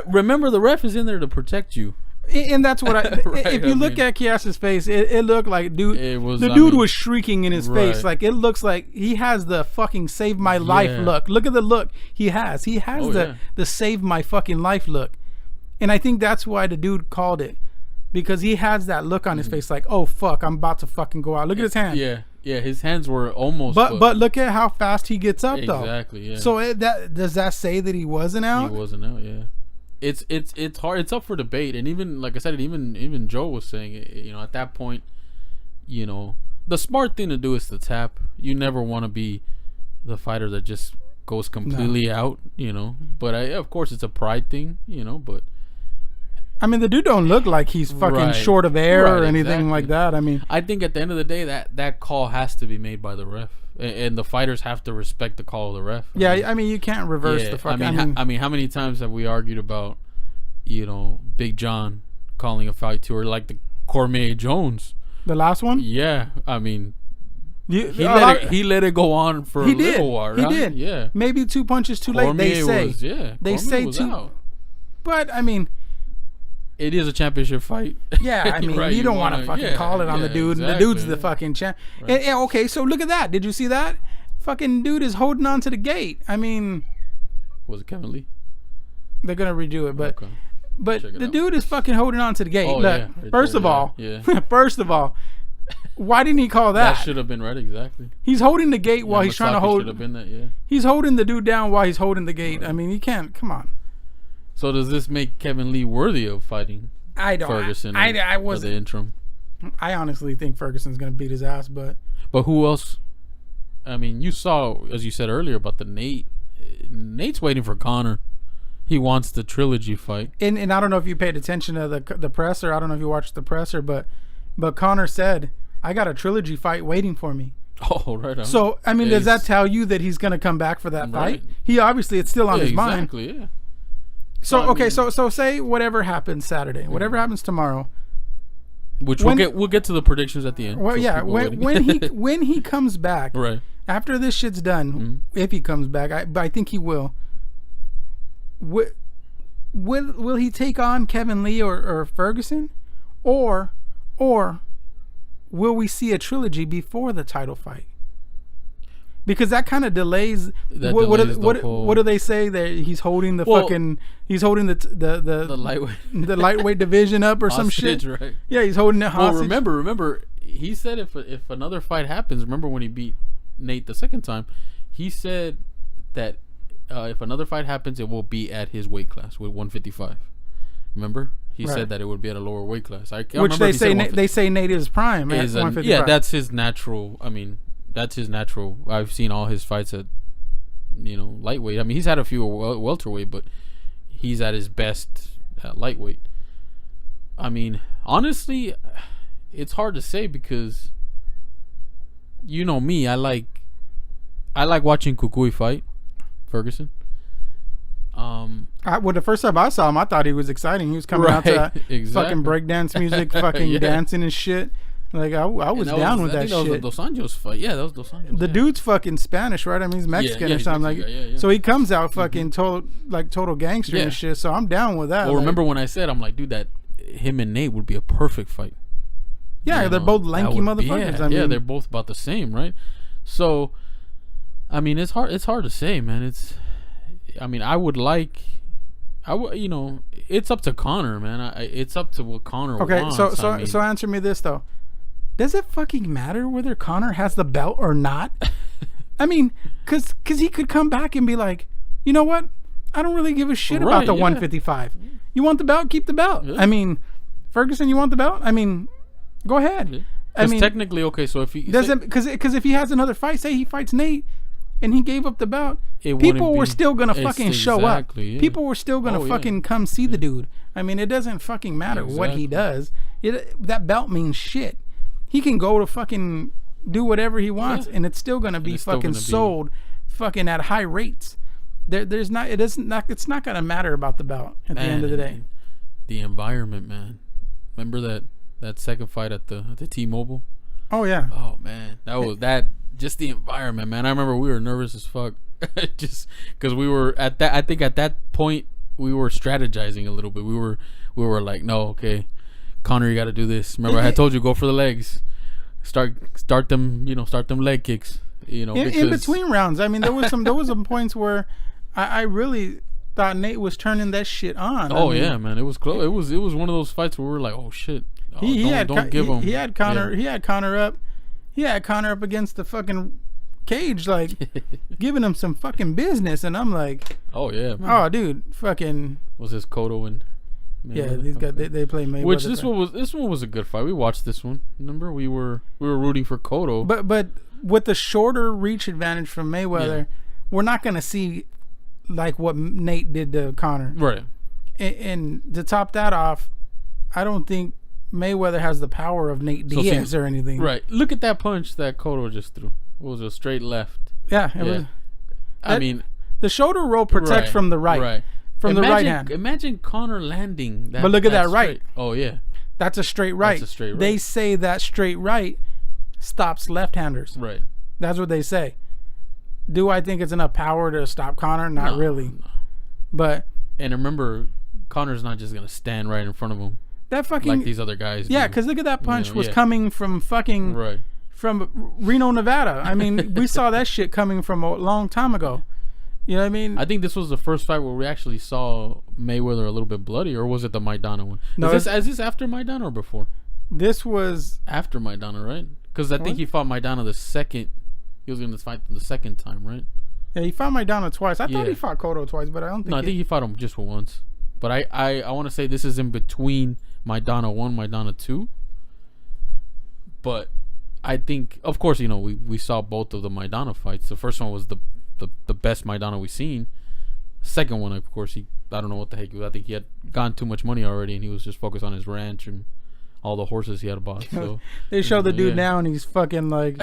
remember the ref is in there to protect you. And that's what right, if you look at Chiesa's face, it looked like dude was shrieking in his face. Like it looks like he has the fucking save my life look. Look at the look he has. He has the save my fucking life look. And I think that's why the dude called it. Because he has that look on his face like, oh fuck, I'm about to fucking go out. Look at his hand. Yeah, his hands were almost. But look at how fast he gets up though. Exactly. Yeah. So does that say that he wasn't out? He wasn't out. Yeah. It's hard. It's up for debate, and even like I said, even Joe was saying it. You know, at that point, you know, the smart thing to do is to tap. You never want to be the fighter that just goes completely out. You know, but of course it's a pride thing. You know, but. I mean, the dude don't look like he's fucking short of air or anything like that. I mean, I think at the end of the day, that call has to be made by the ref, and the fighters have to respect the call of the ref. I mean, you can't reverse the fucking. I mean, how many times have we argued about, you know, Big John calling a fight to, or like the Cormier Jones, the last one? Yeah, I mean, he let it go on for a little while. Right? He did. Yeah, maybe 2 punches too late. They say. They say 2. Out. But I mean. It is a championship fight. Yeah, I mean, you don't want to fucking call it on the dude. Exactly. The dude's the fucking champ. Right. And, okay, so look at that. Did you see that? Fucking dude is holding on to the gate. I mean, was it Kevin Lee? They're gonna redo it, but the dude is fucking holding on to the gate. Look, first of all, why didn't he call that? That should have been right. Exactly. He's holding the gate while he's trying to hold. Should have been that. Yeah. He's holding the dude down while he's holding the gate. Right. I mean, he can't. Come on. So does this make Kevin Lee worthy of fighting Ferguson I for the interim? I honestly think Ferguson's going to beat his ass, but who else? I mean, you saw, as you said earlier, about the Nate. Nate's waiting for Conor. He wants the trilogy fight. And I don't know if you paid attention to the presser. I don't know if you watched the presser, but Conor said, I got a trilogy fight waiting for me. Oh, right on. So, I mean, does that tell you that he's going to come back for that fight? He obviously, it's still on his mind. Exactly, yeah. So okay, so say whatever happens Saturday, whatever happens tomorrow, which we'll get to the predictions at the end. Well, yeah, when he comes back, right after this shit's done, if he comes back, I think he will. Will he take on Kevin Lee or Ferguson, or will we see a trilogy before the title fight? Because that kind of delays. What do they say that he's holding the the lightweight division up or some shit? Right. Yeah, he's holding it hostage. Well, remember, he said if another fight happens, remember when he beat Nate the second time, he said that if another fight happens, it will be at his weight class with 155. Remember? He said that it would be at a lower weight class. Which they say Nate is prime at 155. Yeah, that's his natural. I mean. That's his natural. I've seen all his fights at, lightweight. I mean, he's had a few welterweight, but he's at his best at lightweight. I mean, honestly, it's hard to say because, you know me, I like watching Kukui fight Ferguson. The first time I saw him, I thought he was exciting. He was coming out to that fucking breakdance music, fucking dancing and shit. Like I was down with that shit. That was the Dos Anjos fight. Yeah, that was Dos Anjos. The dude's fucking Spanish, right? I mean, he's Mexican or something. Like, so he comes out fucking total gangster and shit. So I'm down with that. Well, remember when I said, I'm like, dude, that him and Nate would be a perfect fight. Yeah, they're both lanky motherfuckers. Yeah, they're both about the same, right? So, I mean, it's hard to say, man. It's up to Conor, man. It's up to what Conor wants. Okay, so answer me this though. Does it fucking matter whether Conor has the belt or not? I mean, cause he could come back and be like, you know what? I don't really give a shit about the 155. You want the belt? Keep the belt. Yeah. I mean, Ferguson, you want the belt? I mean, go ahead. Yeah. I mean, technically, okay. So if he doesn't, because if he has another fight, say he fights Nate, and he gave up the belt, people were still gonna fucking show up. Yeah. People were still gonna fucking come see the dude. I mean, it doesn't fucking matter what he does. That belt means shit. He can go to fucking do whatever he wants, and it's still gonna be fucking sold, fucking at high rates. It's not gonna matter about the belt at the end of the day. The environment, man. Remember that second fight at the T-Mobile? Oh yeah. Oh man, just the environment, man. I remember we were nervous as fuck, just because we were at that. I think at that point we were strategizing a little bit. We were like, no, okay, Conor, you got to do this. Remember, I had told you go for the legs, start them leg kicks. In between rounds. I mean, there was some points where I really thought Nate was turning that shit on. Oh, yeah, man, it was close. It was one of those fights where we were like, oh shit. He had Conor up. He had Conor up against the fucking cage, like giving him some fucking business, and I'm like, oh yeah, man. Oh dude, fucking was this Cotto and Mayweather? Yeah, these guys they play Mayweather. Which this one was a good fight. We watched this one. Remember, we were rooting for Cotto, but with the shorter reach advantage from Mayweather, we're not gonna see like what Nate did to Conor, right? And to top that off, I don't think Mayweather has the power of Nate Diaz or anything. Right. Look at that punch that Cotto just threw. It was a straight left. Yeah. It was. I mean, the shoulder roll protects from the right. Right. From the right hand. Imagine Conor landing that. But look at that right. Oh, yeah. That's a straight right. That's a straight right. They say that straight right stops left-handers. Right. That's what they say. Do I think it's enough power to stop Conor? Not really. No. But. And remember, Conor's not just going to stand right in front of him. That fucking like these other guys. Yeah, because look at that punch was coming from fucking from Reno, Nevada. I mean, we saw that shit coming from a long time ago. You know what I mean? I think this was the first fight where we actually saw Mayweather a little bit bloody, or was it the Maidana one? No, is this after Maidana or before? This was after Maidana, right? Because I think he fought Maidana the second. He was going to fight the second time, right? Yeah, he fought Maidana twice. I thought he fought Cotto twice, but I don't think. No, I think he fought him just once. But I want to say this is in between Maidana 1, Maidana 2. But I think, of course, we saw both of the Maidana fights. The first one was the best Maidana we've seen. Second one, of course, I don't know what the heck. I think he had gotten too much money already, and he was just focused on his ranch and all the horses he had bought. So they show the dude now, and he's fucking like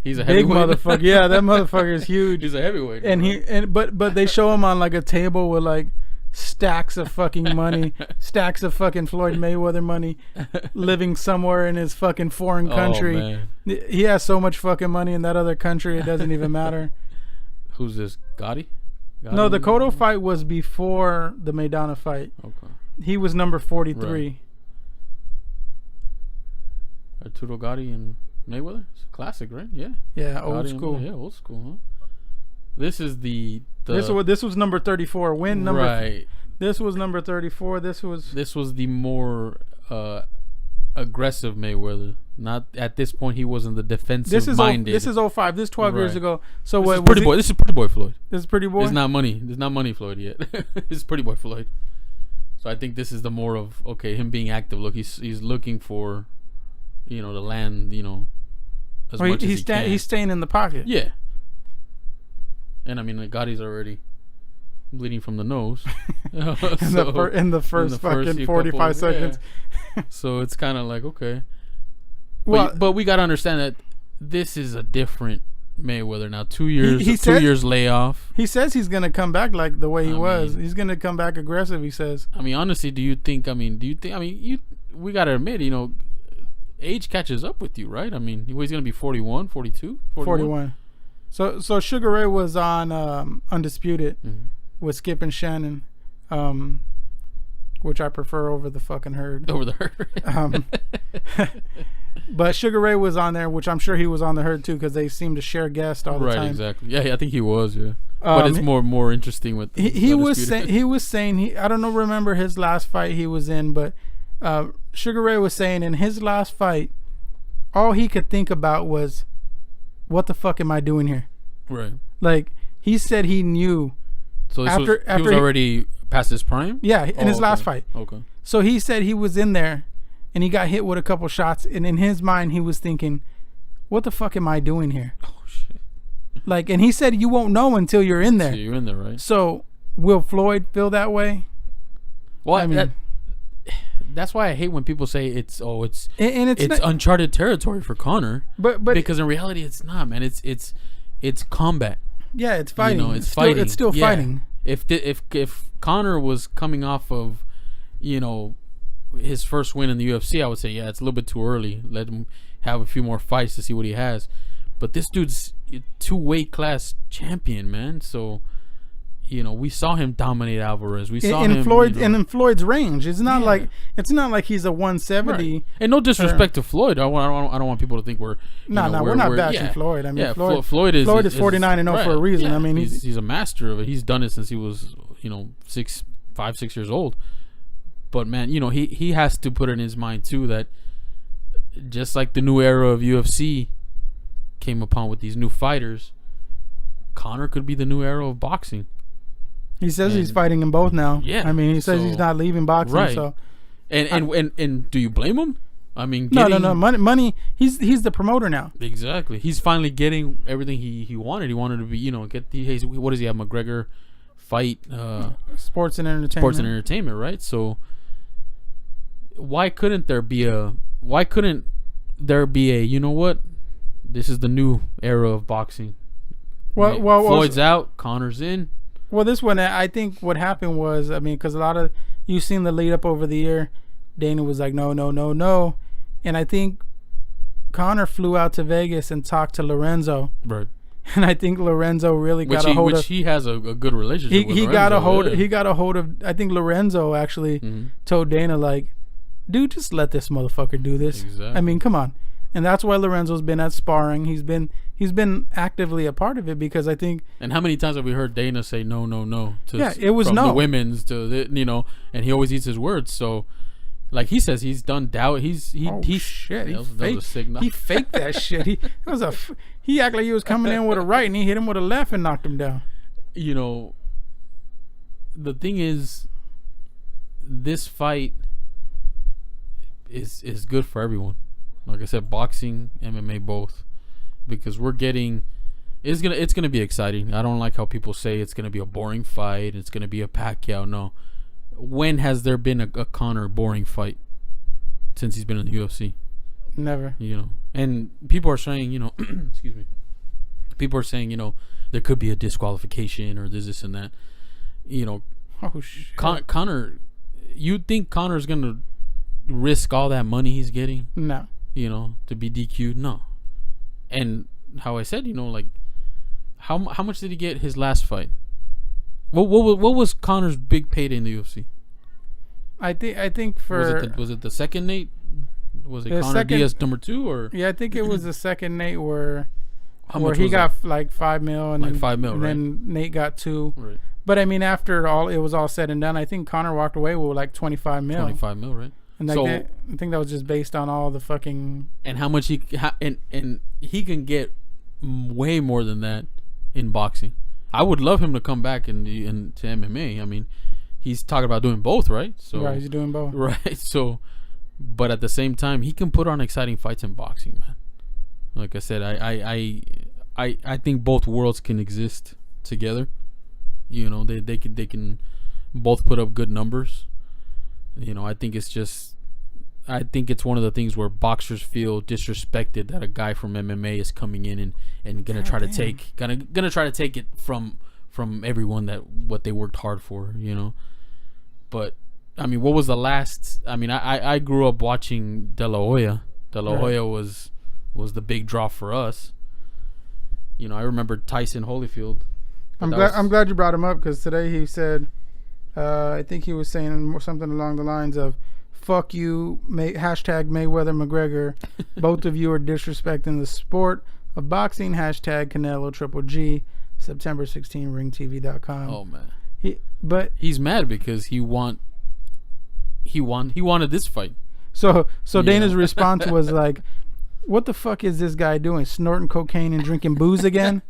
he's a big heavyweight. Motherfucker. Yeah, that motherfucker is huge. He's a heavyweight. And but they show him on like a table with like stacks of fucking money, stacks of fucking Floyd Mayweather money, living somewhere in his fucking foreign country. Oh, man. He has so much fucking money in that other country, it doesn't even matter. Who's this? Gotti? No, the Cotto fight was before the Maidana fight. Okay. He was number 43. Right. Arturo Gotti and Mayweather? It's a classic, right? Yeah. Yeah, old school. Yeah, old school, huh? This is the this was number 34. Right. This was number 34. This was the more aggressive Mayweather. Not at this point, he wasn't the defensive minded. This is 05. This is 12 years ago. So this is Pretty Boy. This is Pretty Boy Floyd. This is Pretty Boy. It's not money. There's not money Floyd yet. It's Pretty Boy Floyd. So I think this is the more of him being active. Look, he's looking for, the land, as much as he can. He's staying in the pocket. Yeah. And I mean, Gotti's already bleeding from the nose. in the first fucking 45 seconds. Yeah. So it's kind of like, okay. But we got to understand that this is a different Mayweather now. 2 years, 2 years layoff. He says he's going to come back like the way he was. He's going to come back aggressive, he says. I mean, honestly, we got to admit, age catches up with you, right? I mean, he's gonna be 41, 42, 41. So Sugar Ray was on Undisputed with Skip and Shannon, which I prefer over the fucking Herd. Over the Herd. But Sugar Ray was on there, which I'm sure he was on the Herd too, because they seem to share guests all the time. Right, exactly. Yeah, I think he was. Yeah, but it's more interesting with. He was saying I don't know, remember his last fight he was in, but Sugar Ray was saying in his last fight, all he could think about was, what the fuck am I doing here? Right. Like, he said he knew. So he was already past his prime? Yeah, in his last fight. Okay. So he said he was in there and he got hit with a couple shots, and in his mind he was thinking, what the fuck am I doing here? Oh shit. Like, and he said you won't know until you're in there. So you're in there, right? So will Floyd feel that way? Well, I mean, that's why I hate when people say it's uncharted territory for Conor. But because in reality it's not, man. It's combat. Yeah, it's fighting. You know, it's fighting. It's still fighting. If Conor was coming off of, you know, his first win in the UFC, I would say, yeah, it's a little bit too early. Let him have a few more fights to see what he has. But this dude's a 2-weight class champion, man. So, you know, we saw him dominate Alvarez. We saw him in Floyd's range. It's not like he's a 170. Right. And no disrespect to Floyd. I don't want people to think we're we're not bashing Floyd. I mean, Floyd is 49-0 for a reason. Yeah. I mean, he's a master of it. He's done it since he was 5, 6 years old. But man, you know, he has to put it in his mind too that just like the new era of UFC came upon with these new fighters, Conor could be the new era of boxing. He says he's fighting in both now. Yeah, I mean, he says he's not leaving boxing. Right. So, and do you blame him? I mean, no. Money. He's the promoter now. Exactly. He's finally getting everything he wanted. He wanted to be, you know, what does he have? McGregor fight. Sports and entertainment. Right. So why couldn't there be a? You know what? This is the new era of boxing. Well, Floyd's out. Conor's in. Well, this one, I think what happened was, I mean, because a lot of, you've seen the lead up over the year, Dana was like, no. And I think Conor flew out to Vegas and talked to Lorenzo. Right. And I think Lorenzo really got a hold of. Which he has a good relationship with. He got a hold of, I think Lorenzo actually told Dana, like, dude, just let this motherfucker do this. Exactly. I mean, come on. And that's why Lorenzo's been at sparring. He's been actively a part of it, because I think. And how many times have we heard Dana say no? It was from no. the women's to the, you know, and he always eats his words. So, like he says, he's done doubt. He shit. That was a signal. He faked that shit. He acted like he was coming in with a right, and he hit him with a left and knocked him down. You know, the thing is, this fight is good for everyone. Like I said, boxing, MMA, both, because it's gonna be exciting. I don't like how people say it's gonna be a boring fight. It's gonna be a Pacquiao. No, when has there been a Conor boring fight since he's been in the UFC? Never. You know, and people are saying, you know, excuse me. People are saying, you know, there could be a disqualification or this and that. You know, Conor. You think Conor's gonna risk all that money he's getting? No. You know, to be DQ'd? No. And how I said, you know, like, how much did he get his last fight? What was Conor's big payday in the UFC? I think for was it the second Nate? Was it Conor Diaz number 2 or? Yeah, I think it was the second Nate where he got like $5 million and like $5 million, right? Then Nate got 2. Right. But I mean, after it was all said and done, I think Conor walked away with like $25 million. $25 million, right? And like I think that was just based on all the fucking. And how much and he can get way more than that in boxing. I would love him to come back into MMA. I mean, he's talking about doing both, right? So right, he's doing both. Right. So, but at the same time, he can put on exciting fights in boxing, man. Like I said, I think both worlds can exist together. You know, they can both put up good numbers. You know, I think it's one of the things where boxers feel disrespected that a guy from MMA is coming in and gonna try to take it from everyone what they worked hard for, you know. But I mean, what was the last? I mean, I grew up watching De La Hoya De La Hoya was the big draw for us. You know, I remember Tyson Holyfield. I'm glad you brought him up, because today he said, I think he was saying something along the lines of, "Fuck you, hashtag Mayweather McGregor. Both of you are disrespecting the sport of boxing. Hashtag Canelo Triple G. September 16, ringtv.com." Oh man, he's mad because he wanted this fight. So Dana's response was like, "What the fuck is this guy doing? Snorting cocaine and drinking booze again?"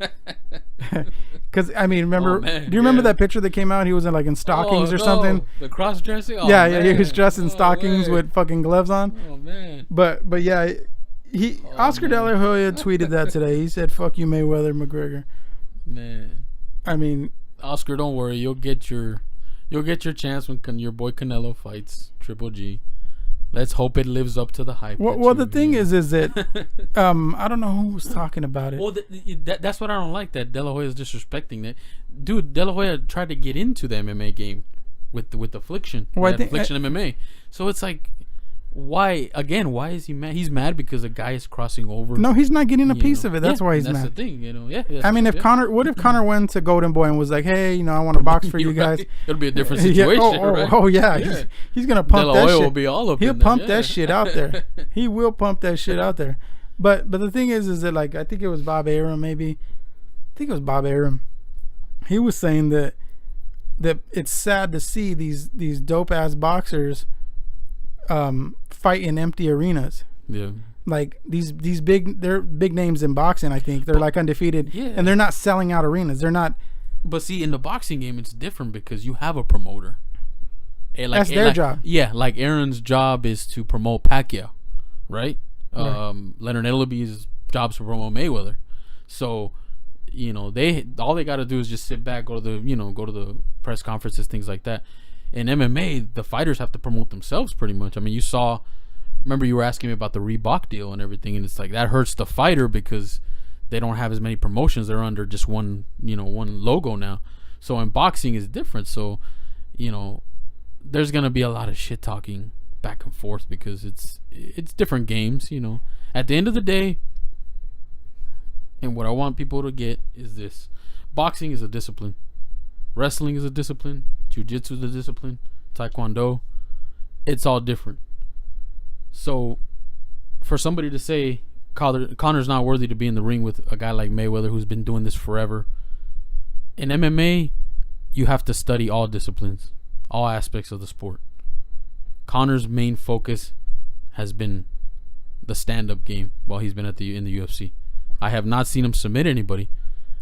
Because I mean, remember? Do you remember that picture that came out? He was in stockings or something. The cross dressing. Oh, yeah, he was dressed in stockings with fucking gloves on. Oh man. But yeah, Oscar De La Hoya tweeted that today. He said, "Fuck you, Mayweather McGregor." Man, I mean, Oscar, don't worry. You'll get your chance when your boy Canelo fights Triple G. Let's hope it lives up to the hype. Well, the thing is that I don't know who was talking about it. Well, that's what I don't like, that De La Hoya is disrespecting that. Dude, De La Hoya tried to get into the MMA game with Affliction. Affliction MMA. So it's like, why is he mad? He's mad because a guy is crossing over. No, he's not getting a piece of it. That's why he's mad. That's the thing, you know. Yeah. I mean, if Connor went to Golden Boy and was like, "Hey, you know, I want to box for you guys," it'll be a different situation. Yeah. He's gonna pump that shit. Will be all up. He'll pump that shit out there. He will pump that shit out there. But the thing is that, like, I think it was Bob Arum, maybe. I think it was Bob Arum. He was saying that it's sad to see these dope ass boxers fight in empty arenas. Yeah. Like they're big names in boxing. I think they're like undefeated, and they're not selling out arenas. They're not. But see, in the boxing game, it's different because you have a promoter. That's their job. Yeah, like Aaron's job is to promote Pacquiao, right? Leonard Ellaby's job is to promote Mayweather. So, you know, all they got to do is just sit back, go to the press conferences, things like that. In MMA, the fighters have to promote themselves pretty much. I mean, remember you were asking me about the Reebok deal and everything, and it's like that hurts the fighter because they don't have as many promotions. They're under just one logo now. So in boxing is different. So, you know, there's gonna be a lot of shit talking back and forth because it's different games, you know. At the end of the day, and what I want people to get is this: boxing is a discipline, wrestling is a discipline, jiu-jitsu is a discipline, taekwondo, it's all different. So for somebody to say Connor's not worthy to be in the ring with a guy like Mayweather who's been doing this forever, in MMA you have to study all disciplines, all aspects of the sport. Connor's main focus has been the stand-up game while he's been in the UFC. I have not seen him submit anybody.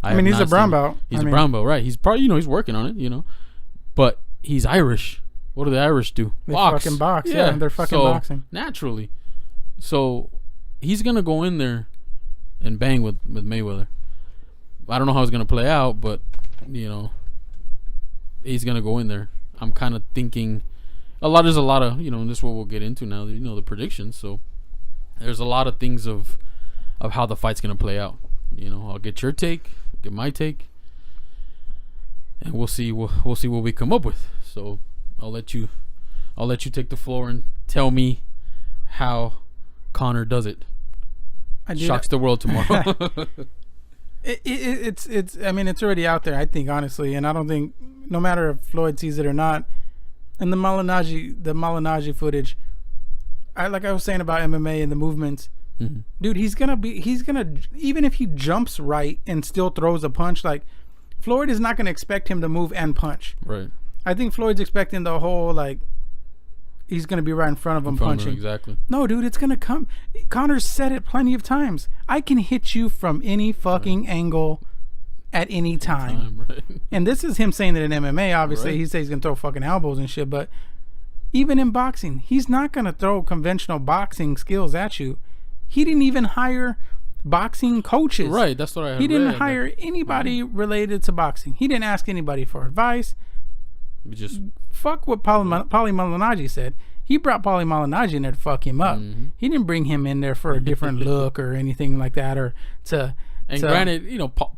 I mean, he's a brown belt. He's a brown belt, right? He's probably, he's working on it, but he's Irish. What do the Irish do? They fucking box. Yeah, they're fucking boxing. Naturally. So he's going to go in there and bang with Mayweather. I don't know how it's going to play out, but, he's going to go in there. I'm kind of thinking there's a lot of, and this is what we'll get into now, the predictions. So there's a lot of things of how the fight's going to play out. I'll get your take, get my take, and we'll see what we come up with. So I'll let you take the floor and tell me how Connor does it. Shocks the world tomorrow. It's I mean, it's already out there, I think, honestly, and I don't think, no matter if Floyd sees it or not, and the Malignaggi footage, like I was saying about MMA and the movements, mm-hmm. Dude, he's gonna even if he jumps right and still throws a punch, like, Floyd is not gonna expect him to move and punch. Right. I think Floyd's expecting the whole, like, he's going to be right in front of him punching. Exactly. No, dude, it's going to come. Connor's said it plenty of times. I can hit you from any fucking angle at any time. Right. And this is him saying that in MMA, obviously. Right. He says he's going to throw fucking elbows and shit. But even in boxing, he's not going to throw conventional boxing skills at you. He didn't even hire boxing coaches. Right, that's what I heard. He didn't hire anybody related to boxing. He didn't ask anybody for advice. Just fuck what Paulie Malignaggi said. He brought Paulie Malignaggi in there to fuck him up. Mm-hmm. He didn't bring him in there for a different look or anything like that, or to. And granted,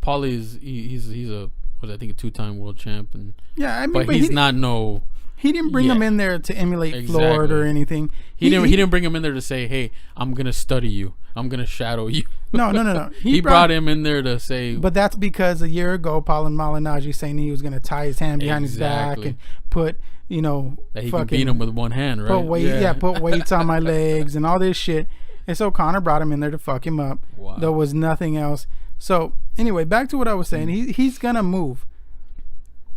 Paulie is he's a I think a 2-time world champ, and yeah, I mean, but he's not no He didn't bring him in there to emulate Floyd or anything. He didn't bring him in there to say, "Hey, I'm gonna study you. I'm gonna shadow you." No. He brought him in there to say. But that's because a year ago, Paul Malignaggi saying he was gonna tie his hand behind his back and put, that he can beat him with one hand, right? Put weights on my legs and all this shit. And so Conor brought him in there to fuck him up. Wow. There was nothing else. So anyway, back to what I was saying. He's gonna move.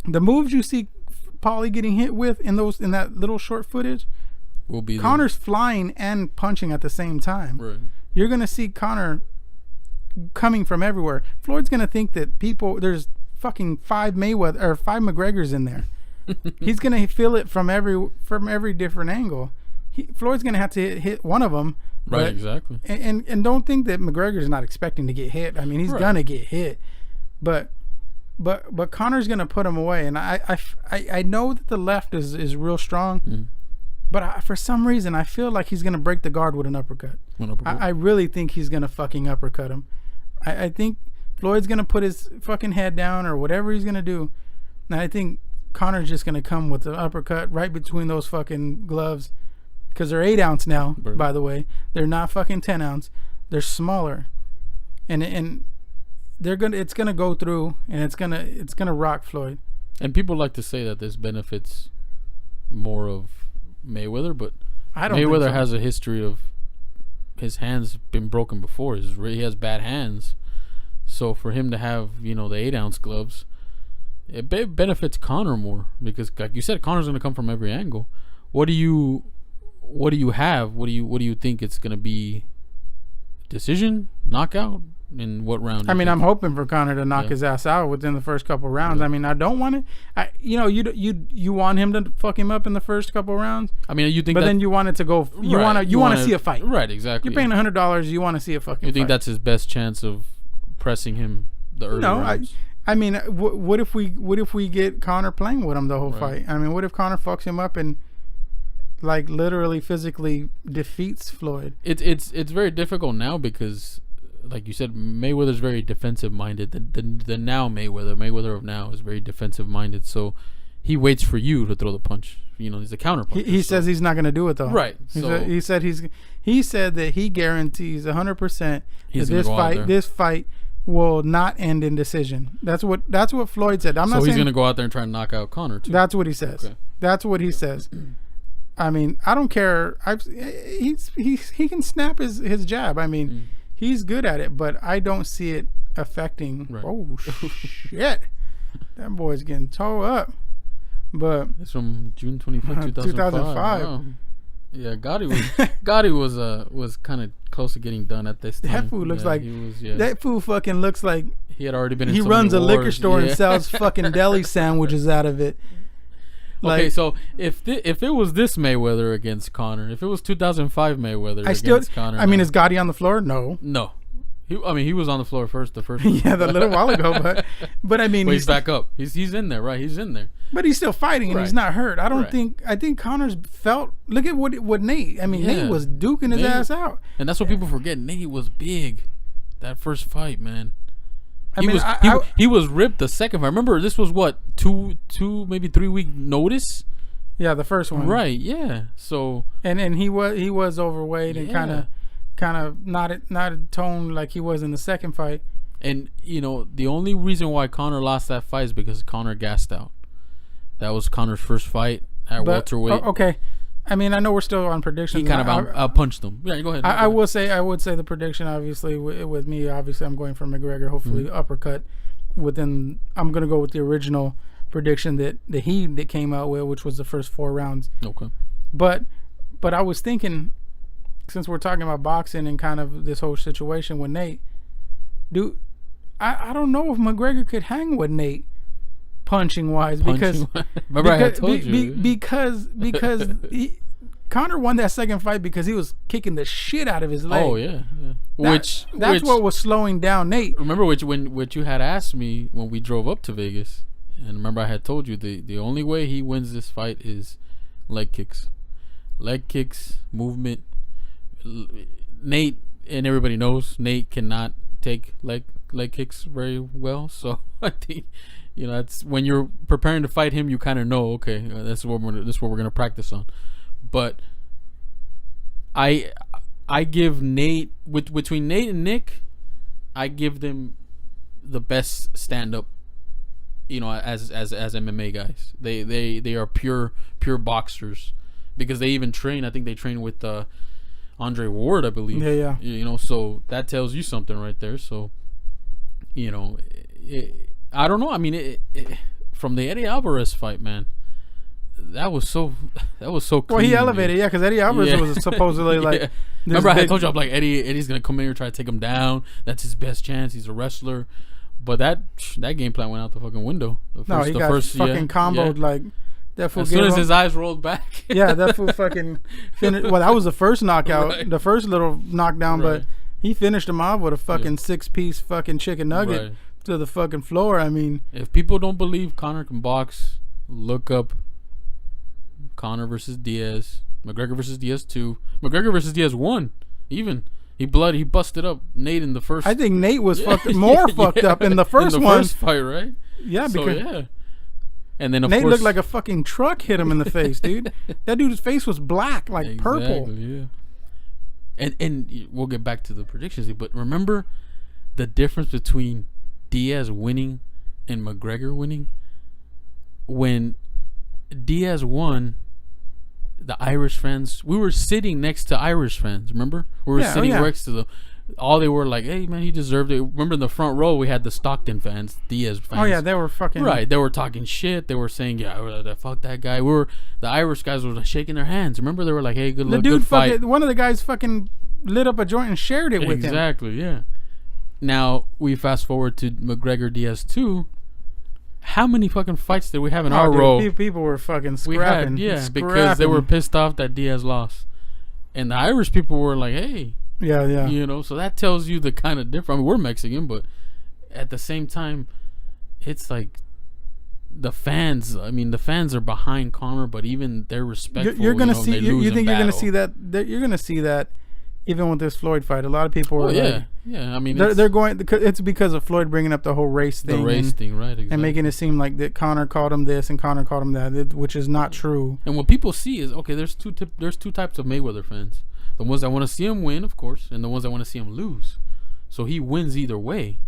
The moves you see Paulie getting hit with in that little short footage will be Conor's flying and punching at the same time. Right. You're gonna see Conor coming from everywhere. Floyd's gonna think that there's fucking 5 Mayweather or 5 McGregors in there. He's gonna feel it from every different angle. Floyd's gonna have to hit one of them. Right, exactly. And don't think that McGregor's not expecting to get hit. I mean, he's gonna get hit, but Conor's gonna put him away. And I know that the left is real strong, but for some reason I feel like he's gonna break the guard with an uppercut. I really think he's gonna fucking uppercut him. I think Floyd's gonna put his fucking head down or whatever he's gonna do, and I think Conor's just gonna come with an uppercut right between those fucking gloves. Because they're 8 ounce now, by the way. They're not fucking 10 ounce. They're smaller, and it's gonna go through, and it's gonna rock Floyd. And people like to say that this benefits more of Mayweather, but Mayweather has a history of his hands been broken before. He has bad hands, so for him to have the 8 ounce gloves, it benefits Conor more because, like you said, Conor's gonna come from every angle. What do you have? What do you think it's gonna be? Decision, knockout, in what round? I mean, I'm hoping for Conor to knock his ass out within the first couple rounds. I mean, I don't want it. You want him to fuck him up in the first couple rounds. I mean, you think, but then you want it to go. You want to see a fight, right? Exactly. You're paying $100. You want to see a fucking. You think fight. That's his best chance of pressing him the early rounds? I mean, what if we get Conor playing with him the whole fight? I mean, what if Conor fucks him up and like literally physically defeats Floyd? It's very difficult now because, like you said, Mayweather's very defensive minded. The now Mayweather of now is very defensive minded. So he waits for you to throw the punch. He's a counter puncher. He says he's not going to do it though. Right. He said that he guarantees 100% that this fight will not end in decision. That's what Floyd said. I'm not saying he's going to go out there and try and knock out Conor too. That's what he says. Okay. That's what he says. I mean, I don't care. He can snap his jab. I mean, he's good at it, but I don't see it affecting. Right. Oh shit, that boy's getting towed up. But it's from June 25th, 2005. Wow. Yeah, Gotti was kind of close to getting done at this time. That fool looks like that fool fucking looks like he had already been. He runs a liquor store and sells fucking deli sandwiches out of it. Okay, so if it was this Mayweather against Conor, if it was 2005 Mayweather against Conor, I mean, is Gotti on the floor? No. He was on the floor first. The first yeah, a little while ago, but I mean, he's back up. He's in there, right? He's in there, but he's still fighting and he's not hurt. I think Conor's felt. Look at what Nate. I mean, Nate was duking his ass out, and that's what people forget. Nate was big that first fight, man. He was ripped the second fight. Remember, this was what, 2 maybe 3 week notice. Yeah, the first one. Right. Yeah. So and he was overweight and kind of not toned like he was in the second fight. And the only reason why Conor lost that fight is because Conor gassed out. That was Conor's first fight at welterweight. Okay. I mean, I know we're still on predictions. He kind of punched him. Yeah, go ahead. I would say the prediction, obviously, with me, obviously, I'm going for McGregor, hopefully uppercut. I'm going to go with the original prediction that came out with, which was the first 4 rounds. Okay. But I was thinking, since we're talking about boxing and kind of this whole situation with Nate, I don't know if McGregor could hang with Nate. Punching wise, because I told you because Conor won that second fight because he was kicking the shit out of his leg. Oh yeah. That's what was slowing down Nate. Remember what you had asked me when we drove up to Vegas, and remember I had told you the only way he wins this fight is leg kicks, movement. Nate, and everybody knows Nate cannot take leg kicks very well, so I think You know, that's when you're preparing to fight him. You kind of know, okay, this is what we're gonna practice on. But I give Nate between Nate and Nick, I give them the best stand up. You know, as MMA guys, they are pure boxers, because they even train. I think they train with Andre Ward, I believe. Yeah. You know, so that tells you something right there. So, you know, I don't know. I mean, from the Eddie Alvarez fight, man, that was so clean. Well, he elevated, dude. Yeah, because Eddie Alvarez was supposedly like. Yeah. Remember, I told you, I'm like, Eddie's gonna come in here and try to take him down. That's his best chance. He's a wrestler. But that game plan went out the fucking window. He got fucking comboed like that fool. As soon as his eyes rolled back. Yeah, that fool fucking finished. Well, that was the first knockout, right. The first little knockdown, right. But he finished him off with a fucking 6-piece fucking chicken nugget to the fucking floor. I mean, if people don't believe Conor can box, look up Conor versus Diaz, McGregor versus Diaz 2, McGregor versus Diaz 1, even. He busted up Nate in the first. I think Nate was fucked up in the first one. First fight, right? Yeah, because and then Nate looked like a fucking truck hit him in the face, dude. That dude's face was black, like purple. Yeah. And we'll get back to the predictions, but remember the difference between Diaz winning and McGregor winning? When Diaz won, the Irish fans, we were sitting next to Irish fans, remember? We were sitting next to all they were like, hey man, he deserved it. Remember in the front row we had the Stockton fans, Diaz fans. Oh yeah, they were fucking they were talking shit. They were saying, yeah, fuck that guy. The Irish guys were shaking their hands. Remember, they were like, hey, good luck, good fight. One of the guys fucking lit up a joint and shared it with him. Exactly, yeah. Now we fast forward to McGregor Diaz 2. How many fucking fights did we have in our row? People were fucking scrapping. Because they were pissed off that Diaz lost. And the Irish people were like, hey. Yeah. You know, so that tells you the kind of difference. I mean, we're Mexican, but at the same time, it's like the fans are behind Conor, but even they're respectful. You're going to see, you think you're going to see that, you're going to see that even with this Floyd fight. A lot of people are like, yeah. I mean, they're going. It's because of Floyd bringing up the whole race thing. The race thing, right? Exactly. And making it seem like that Conor called him this and Conor called him that, which is not true. And what people see is, okay, there's two types of Mayweather fans. The ones that want to see him win, of course, and the ones that want to see him lose. So he wins either way.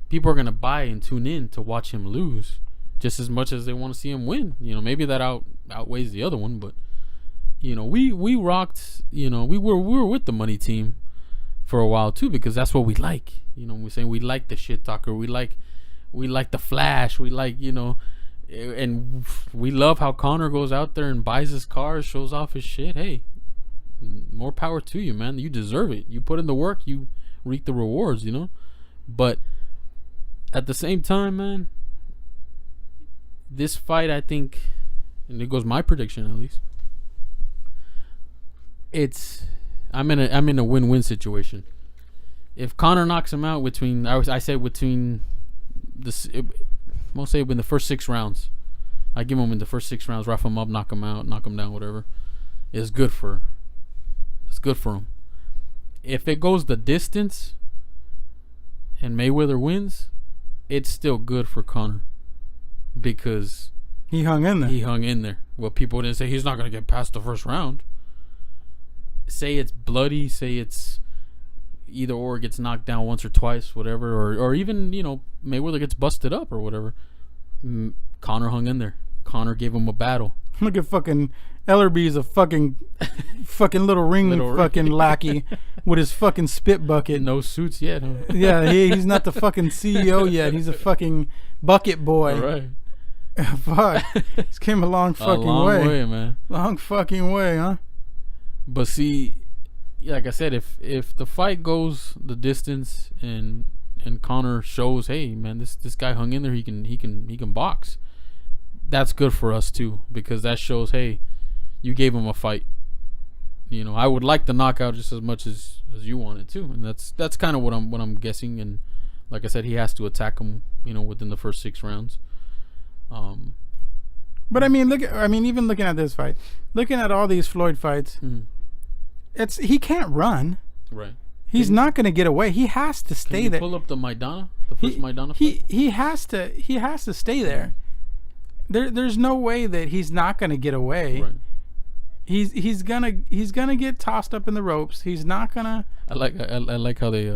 People are gonna buy and tune in to watch him lose, just as much as they want to see him win. You know, maybe that outweighs the other one, but you know, we rocked. You know, we were with the money team for a while too, because that's what we like. You know, we're saying we like the shit talker. We like the flash. We like, you know, and we love how Conor goes out there and buys his cars, shows off his shit. Hey, more power to you, man. You deserve it. You put in the work, you reap the rewards, you know. But at the same time, man, this fight, I think, and it goes my prediction at least, I'm in a win-win situation. If Conor knocks him out between most say in the first 6 rounds, I give him in the first 6 rounds, rough him up, knock him out, knock him down, whatever. It's good for him. If it goes the distance and Mayweather wins, it's still good for Conor, because he hung in there. Well, people didn't say he's not going to get past the first round. Say it's bloody, say it's either or, gets knocked down once or twice, whatever, or even, you know, Mayweather gets busted up or whatever. Conor hung in there. Conor gave him a battle. Look at fucking Ellerby's a fucking little ring lackey with his fucking spit bucket. No suits yet, huh? Yeah, he's not the fucking CEO yet. He's a fucking bucket boy. All right. Fuck. He's came a long fucking way, man. Long fucking way, huh? But see, like I said, if the fight goes the distance and Conor shows, hey man, this guy hung in there, he can box, that's good for us too, because that shows, hey, you gave him a fight. You know, I would like the knockout just as much as you wanted to, and that's kind of what I'm guessing. And like I said, he has to attack him, you know, within the first 6 rounds. But even looking at this fight, looking at all these Floyd fights, mm-hmm. he can't run. Right. He's not going to get away. He has to stay there. Pull up the Maidana. The first Maidana fight? He has to stay there. There's no way that he's not gonna get away. Right. He's gonna get tossed up in the ropes. He's not gonna. I like how they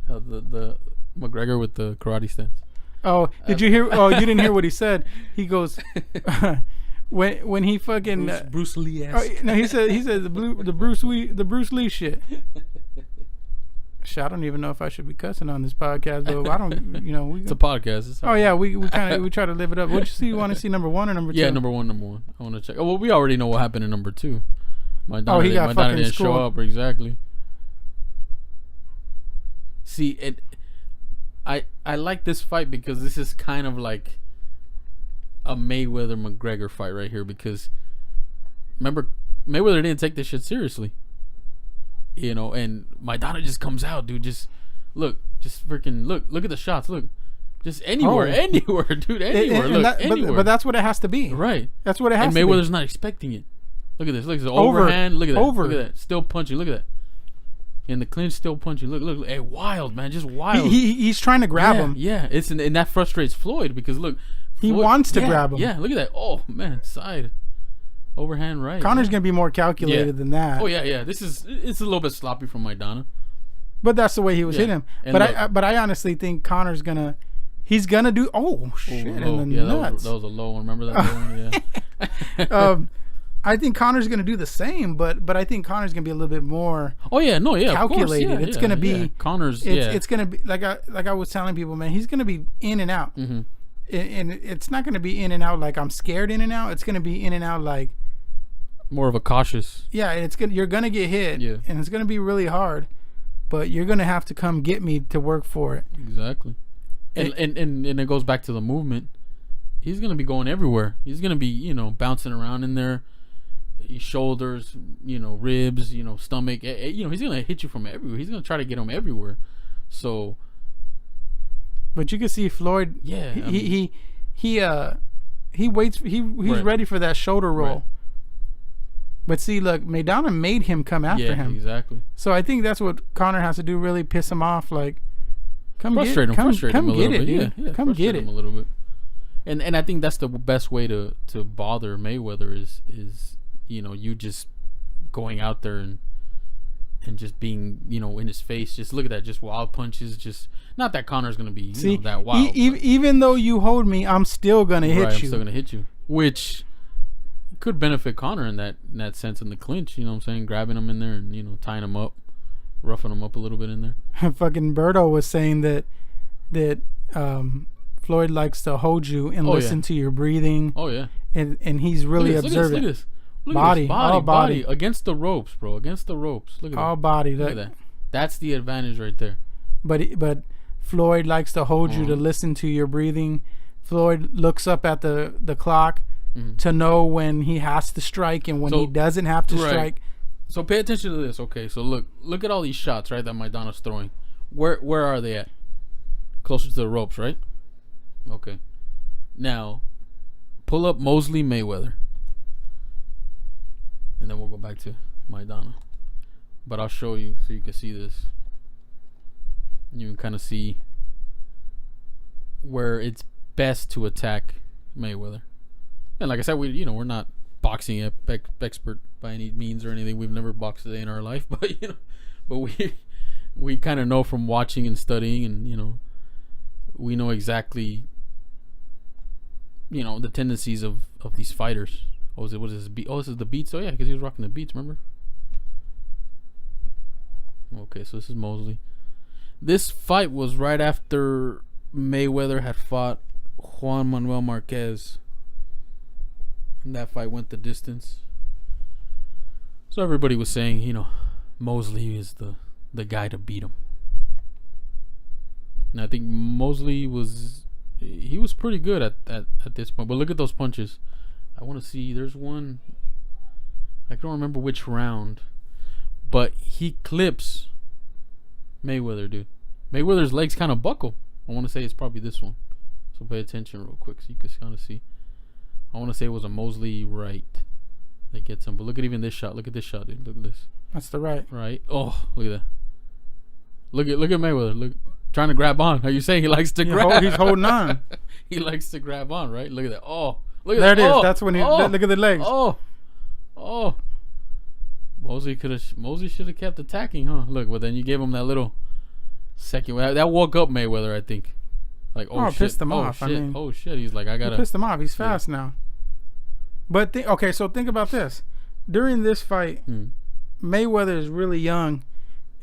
how the McGregor with the karate stance. Oh, did you hear? Oh, you didn't hear what he said. He goes when he fucking Bruce Lee ass. Oh, no, he said the Bruce Lee shit. I don't even know if I should be cussing on this podcast, but I don't. It's a podcast. Oh yeah, we try to live it up. What you want to see, number 1 or number 2? Yeah, number one. I want to check. Oh, well, we already know what happened in number 2. Maidana didn't show up exactly. See, I like this fight because this is kind of like a Mayweather McGregor fight right here, because remember Mayweather didn't take this shit seriously. And Maidana just comes out, dude. Just freaking look at the shots. Look, just anywhere, dude, anywhere. But that's what it has to be, right? That's what it has. And Mayweather's not expecting it. Look at this. Look at the overhand. Look at that. Look at that. Still punching. Look at that. And the clinch still punching. Look. Hey, wild, man, just wild. He's trying to grab him. Yeah, and that frustrates Floyd because look, he wants to grab him. Yeah, look at that. Oh man, side. Overhand right. Connor's gonna be more calculated than that. Oh yeah. It's a little bit sloppy from Maidana. But that's the way he was hitting him. And but I honestly think Connor's gonna do. Oh shit! And the nuts. That was a low one. Remember that one? Yeah. I think Connor's gonna do the same, but I think Connor's gonna be a little bit more. Oh yeah, no, yeah, calculated. Of course. It's gonna be Connor's. It's gonna be like I was telling people, man. He's gonna be in and out, and it's not gonna be in and out like I'm scared in and out. It's gonna be in and out like more of a cautious. Yeah, you're gonna get hit, and it's gonna be really hard, but you're gonna have to come get me to work for it. Exactly, and it goes back to the movement. He's gonna be going everywhere. He's gonna be bouncing around in there, shoulders, ribs, stomach. He's gonna hit you from everywhere. He's gonna try to get him everywhere. So, but you can see Floyd. Yeah, he waits. He's ready for that shoulder roll. Right. But see, look, Maidana made him come after him. Exactly. So I think that's what Conor has to do, really piss him off. Like, frustrate him a little bit. Dude. Yeah, come get it. Him a little bit. And I think that's the best way to bother Mayweather is you just going out there and just being in his face. Just look at that, just wild punches. Just not that Conor's gonna be that wild. Even though you hold me, I'm still gonna hit you. I'm still gonna hit you, which could benefit Conor in that sense in the clinch. You know what I'm saying? Grabbing him in there and tying him up, roughing him up a little bit in there. Fucking Berto was saying that Floyd likes to hold you and listen to your breathing. Oh yeah. And he's really observant. Look at this. All body against the ropes, bro. Against the ropes. Look at all that. Body. Look at that. That's the advantage right there. But Floyd likes to hold you to listen to your breathing. Floyd looks up at the clock to know when he has to strike and when he doesn't have to strike. So pay attention to this. Okay, so look at all these shots, right, that Maidana's throwing. Where are they at? Closer to the ropes, right? Okay. Now, pull up Mosley Mayweather. And then we'll go back to Maidana. But I'll show you so you can see this. You can kind of see where it's best to attack Mayweather. And like I said, we're not boxing expert by any means or anything. We've never boxed a day in our life, but we kind of know from watching and studying, and we know exactly the tendencies of these fighters. What is this beat? Oh, this is the beats. Oh yeah, because he was rocking the beats. Remember? Okay, so this is Mosley. This fight was right after Mayweather had fought Juan Manuel Marquez. And that fight went the distance. So everybody was saying, Mosley is the guy to beat him. And I think Mosley was pretty good at this point. But look at those punches. I want to see. There's one. I don't remember which round, but he clips Mayweather, dude. Mayweather's legs kind of buckle. I want to say it's probably this one. So pay attention real quick so you can kind of see. I want to say it was a Mosley right that gets him. But look at even this shot. Look at this shot, dude. Look at this. That's the right. Right. Oh, look at that. Look at Mayweather. Look. Trying to grab on. Are you saying he likes to grab? He's holding on. He likes to grab on, right? Look at that. Oh, look at that. There it is. Oh, that's when he. Look at the legs. Oh. Mosley should have kept attacking, huh? Look, but then you gave him that little second. That woke up Mayweather, I think. Like, shit. Pissed him off. Shit. I mean, He's like, I gotta. Pissed him off. He's fast now. But so think about this. During this fight, Mayweather is really young,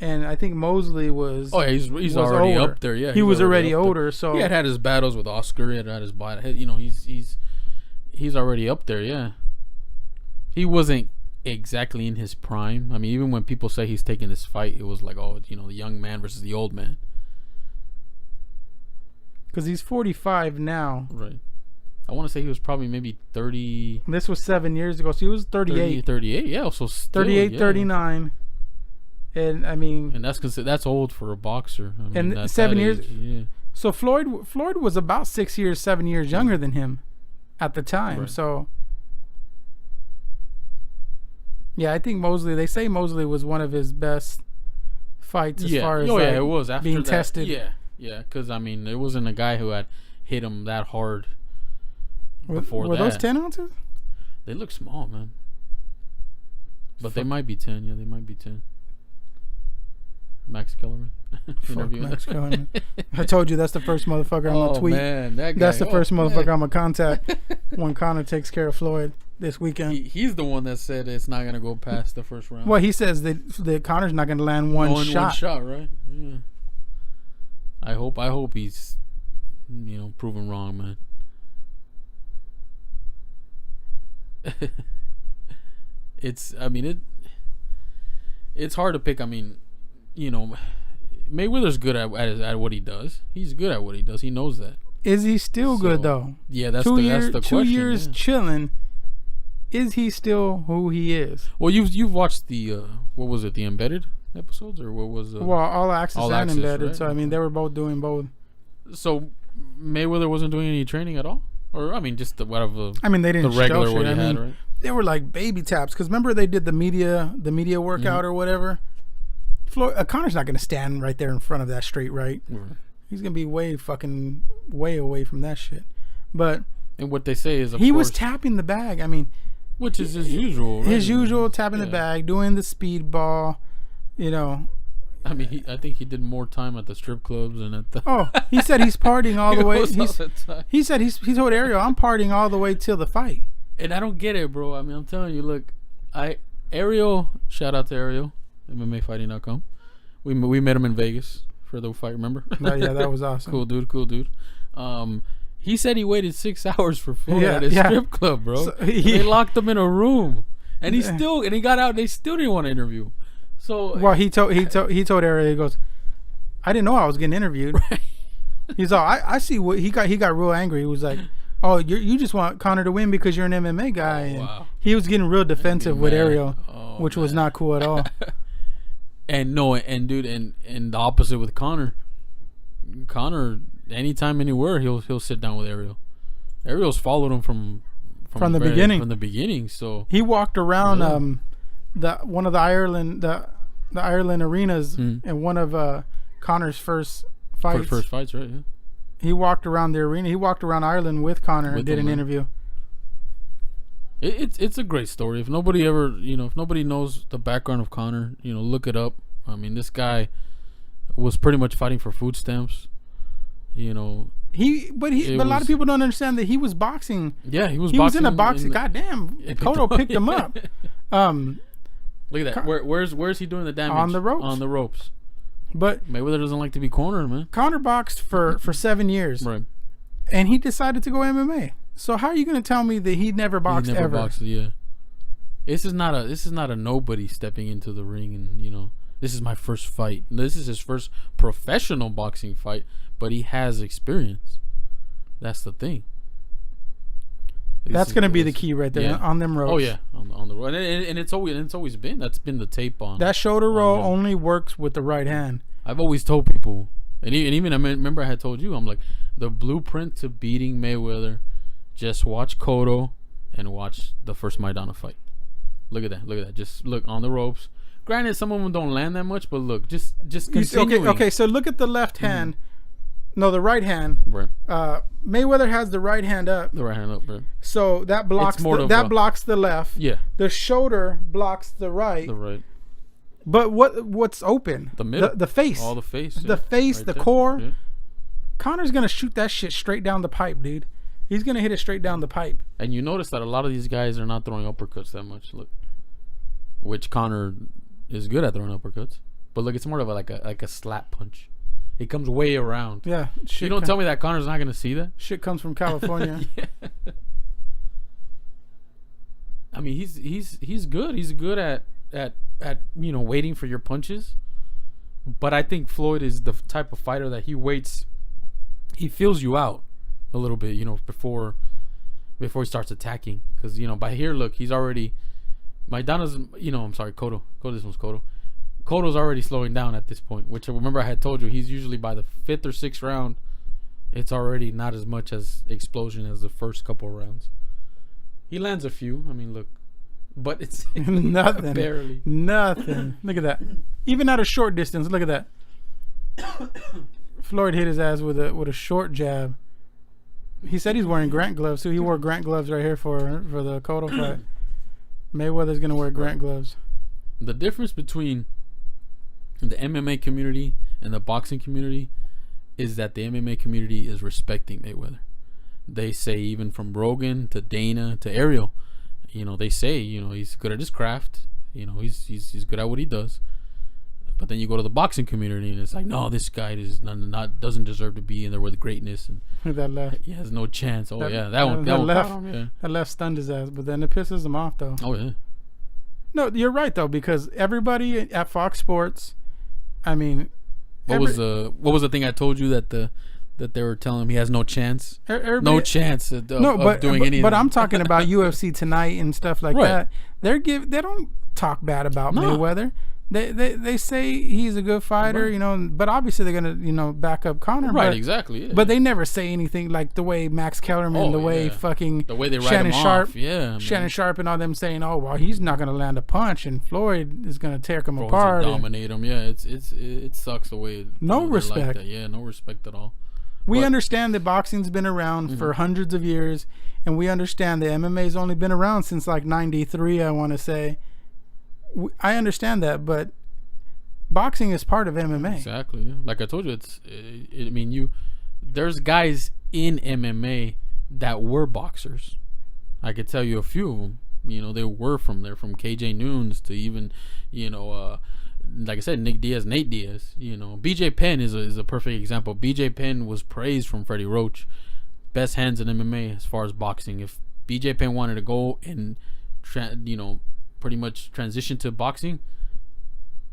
and I think Mosley was. Oh yeah, he's already older. Up there. Yeah, he was already older. So he had his battles with Oscar. He had his battle. You know, he's already up there. Yeah, he wasn't exactly in his prime. I mean, even when people say he's taking this fight, it was like, the young man versus the old man. Because he's 45 now. Right. I want to say he was probably maybe 30. This was 7 years ago. So he was 38. 38, yeah. So still, 38, 39. And I mean. And that's old for a boxer. I mean, and 7 years. Age, yeah. So Floyd was about 6 years, 7 years younger than him at the time. Right. So. Yeah, I think they say Mosley was one of his best fights as far as it was after being that, tested. Yeah, because I mean, there wasn't a guy who had hit him that hard before that. Were those 10 ounces? They look small, man. But they might be 10. Yeah, they might be 10. Max Kellerman. Fuck Max Kellerman. I told you that's the first motherfucker I'm gonna tweet. Man, that guy, that's the first motherfucker I'm gonna contact when Conor takes care of Floyd this weekend. He's the one that said it's not gonna go past the first round. Well, he says that Conor's not gonna land one shot. One shot, right? Yeah. I hope he's proven wrong, man. It's hard to pick. I mean, Mayweather's good at what he does. He's good at what he does. He knows that. Is he still good though? Yeah, that's the question. 2 years chilling. Is he still who he is? Well, you've watched the what was it? The Embedded episodes, or what was? All Access and Embedded. Right? So I mean, they were both doing both. So Mayweather wasn't doing any training at all, or I mean, just whatever. I mean, they didn't the regular show what shit. he had, right? They were like baby taps. Because remember they did the media workout or whatever. Conor's not going to stand right there in front of that straight right. He's going to be way away from that shit. But and what they say is he was tapping the bag. I mean, which is his usual. Right? His usual tapping the bag, doing the speed ball. I mean, I think he did more time at the strip clubs and at the. Oh, he said he's partying all the way. He said he told Ariel, "I'm partying all the way till the fight." And I don't get it, bro. I mean, I'm telling you, look, Ariel, shout out to Ariel, MMAfighting.com. We met him in Vegas for the fight, remember? Yeah, that was awesome. Cool dude. He said he waited 6 hours for Floyd at his strip club, bro. So they locked him in a room, and he got out. And they still didn't want to interview. So he told Ariel, he goes, "I didn't know I was getting interviewed." Right. He's all, I see what he got real angry. He was like, "Oh, you just want Conor to win because you're an MMA guy." And wow. He was getting real defensive with Ariel, which was not cool at all. And the opposite with Conor. Conor, anytime, anywhere, he'll sit down with Ariel. Ariel's followed him from the beginning. From the beginning, so he walked around one of the Ireland arenas in one of Conor's first fights. First fights, right? Yeah. He walked around the arena. He walked around Ireland with Conor and did an interview. It's a great story. If nobody knows the background of Conor, look it up. I mean, this guy was pretty much fighting for food stamps. But a lot of people don't understand that he was boxing. Yeah, he was in a boxing. Goddamn, Cotto picked him up. Look at that. Where's he doing the damage? On the ropes. On the ropes. But Mayweather doesn't like to be cornered, man. Conor boxed for 7 years, right? And he decided to go MMA. So how are you going to tell me that he never boxed ever? Boxed, yeah. This is not a nobody stepping into the ring and this is my first fight. This is his first professional boxing fight, but he has experience. That's the thing. That's going to be the key right there on them ropes. Oh yeah, on the road, and it's always been. That's been the tape on that shoulder roll. Only works with the right hand. I've always told people, and even I remember I had told you, I'm like, the blueprint to beating Mayweather. Just watch Cotto and watch the first Maidana fight. Look at that. Just look on the ropes. Granted, some of them don't land that much, but look, just continuing. Okay. So look at the left hand. No, the right hand. Right. Mayweather has the right hand up. The right hand up, right. So that blocks blocks the left. Yeah. The shoulder blocks the right. The right. But what's open? The middle. The face. All the face. The face, right the there. core. Yeah. Connor's going to shoot that shit straight down the pipe, dude. He's going to hit it straight down the pipe. And you notice that a lot of these guys are not throwing uppercuts that much. Look. Which Connor is good at throwing uppercuts. But look, it's more of like a slap punch. It comes way around. Yeah. You don't tell me that Connor's not going to see that? Shit comes from California. Yeah. I mean, he's good. He's good at waiting for your punches. But I think Floyd is the type of fighter that he waits. He feels you out a little bit, before he starts attacking. Because, by here, look, he's already... Maidana's, I'm sorry, Cotto. This one's Cotto. Cotto's already slowing down at this point, which I remember I had told you he's usually by the 5th or 6th round, it's already not as much as explosion as the first couple of rounds. He lands a few. I mean, look, but it's nothing. Barely. Nothing. Look at that. Even at a short distance, look at that. Floyd hit his ass with a short jab. He said he's wearing Grant gloves, so he wore Grant gloves right here for the Cotto fight. Mayweather's gonna wear Grant gloves. The difference between the MMA community and the boxing community is that the MMA community is respecting Mayweather. They say, even from Rogan to Dana to Ariel, they say, he's good at his craft. He's good at what he does. But then you go to the boxing community and it's like, no, this guy doesn't deserve to be in there with greatness, and that left. He has no chance. That left stunned his ass, but then it pisses him off though. Oh yeah. No, you're right though, because everybody at Fox Sports, I mean, what was the thing I told you that they were telling him he has no chance? No chance of doing anything. But I'm talking about UFC Tonight and stuff like that. They don't talk bad about Mayweather. They say he's a good fighter, but obviously they're gonna, back up Conor. Right, exactly. Yeah, but they never say anything like the way Max Kellerman, the way they write Shannon him Sharp, off. Yeah, Shannon Sharp and all them saying, oh well, he's not gonna land a punch, and Floyd is gonna tear him apart, dominate him. Yeah, it sucks the way. No respect. Like that. Yeah, no respect at all. We understand that boxing's been around for hundreds of years, and we understand that MMA's only been around since like '93, I want to say. I understand that, but boxing is part of MMA. Exactly. Yeah. Like I told you, there's guys in MMA that were boxers. I could tell you a few of them. They were from KJ Noons to even, like I said, Nick Diaz, Nate Diaz. BJ Penn is a perfect example. BJ Penn was praised from Freddie Roach, best hands in MMA as far as boxing. If BJ Penn wanted to go and pretty much transition to boxing,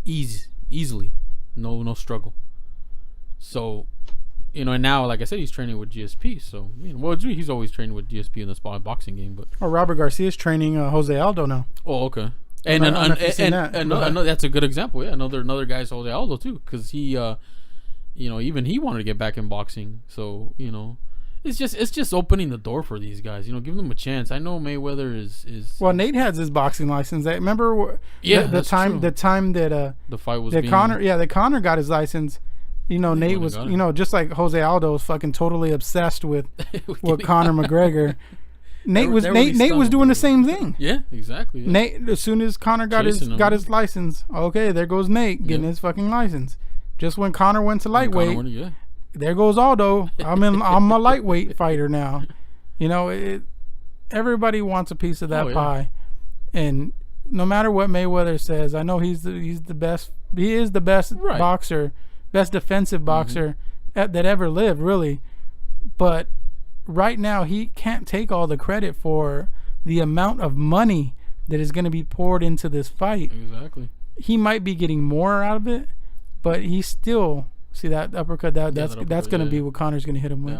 easily, no struggle. So, and now, like I said, he's training with GSP. So, he's always training with GSP in the boxing game. But Robert Garcia's training Jose Aldo now. Oh, okay. And that's a good example. Yeah, another guy's Jose Aldo too, because he, even he wanted to get back in boxing. So, it's just opening the door for these guys. Give them a chance. I know Mayweather is. Well, Nate has his boxing license. Remember? The time that the fight was that Conor got his license. Nate was just like Jose Aldo was fucking totally obsessed with Conor McGregor. Nate was doing the same thing. Yeah, exactly. Yeah. Nate, as soon as Conor got his license, okay, there goes Nate getting his fucking license. Just when Conor went to lightweight. There goes Aldo. I'm a lightweight fighter now. Everybody wants a piece of that pie, and no matter what Mayweather says, I know he's the best. He is the best boxer, best defensive boxer that ever lived, really. But right now, he can't take all the credit for the amount of money that is going to be poured into this fight. Exactly. He might be getting more out of it, but he's still. See that uppercut? That's going to be what Conor's going to hit him with.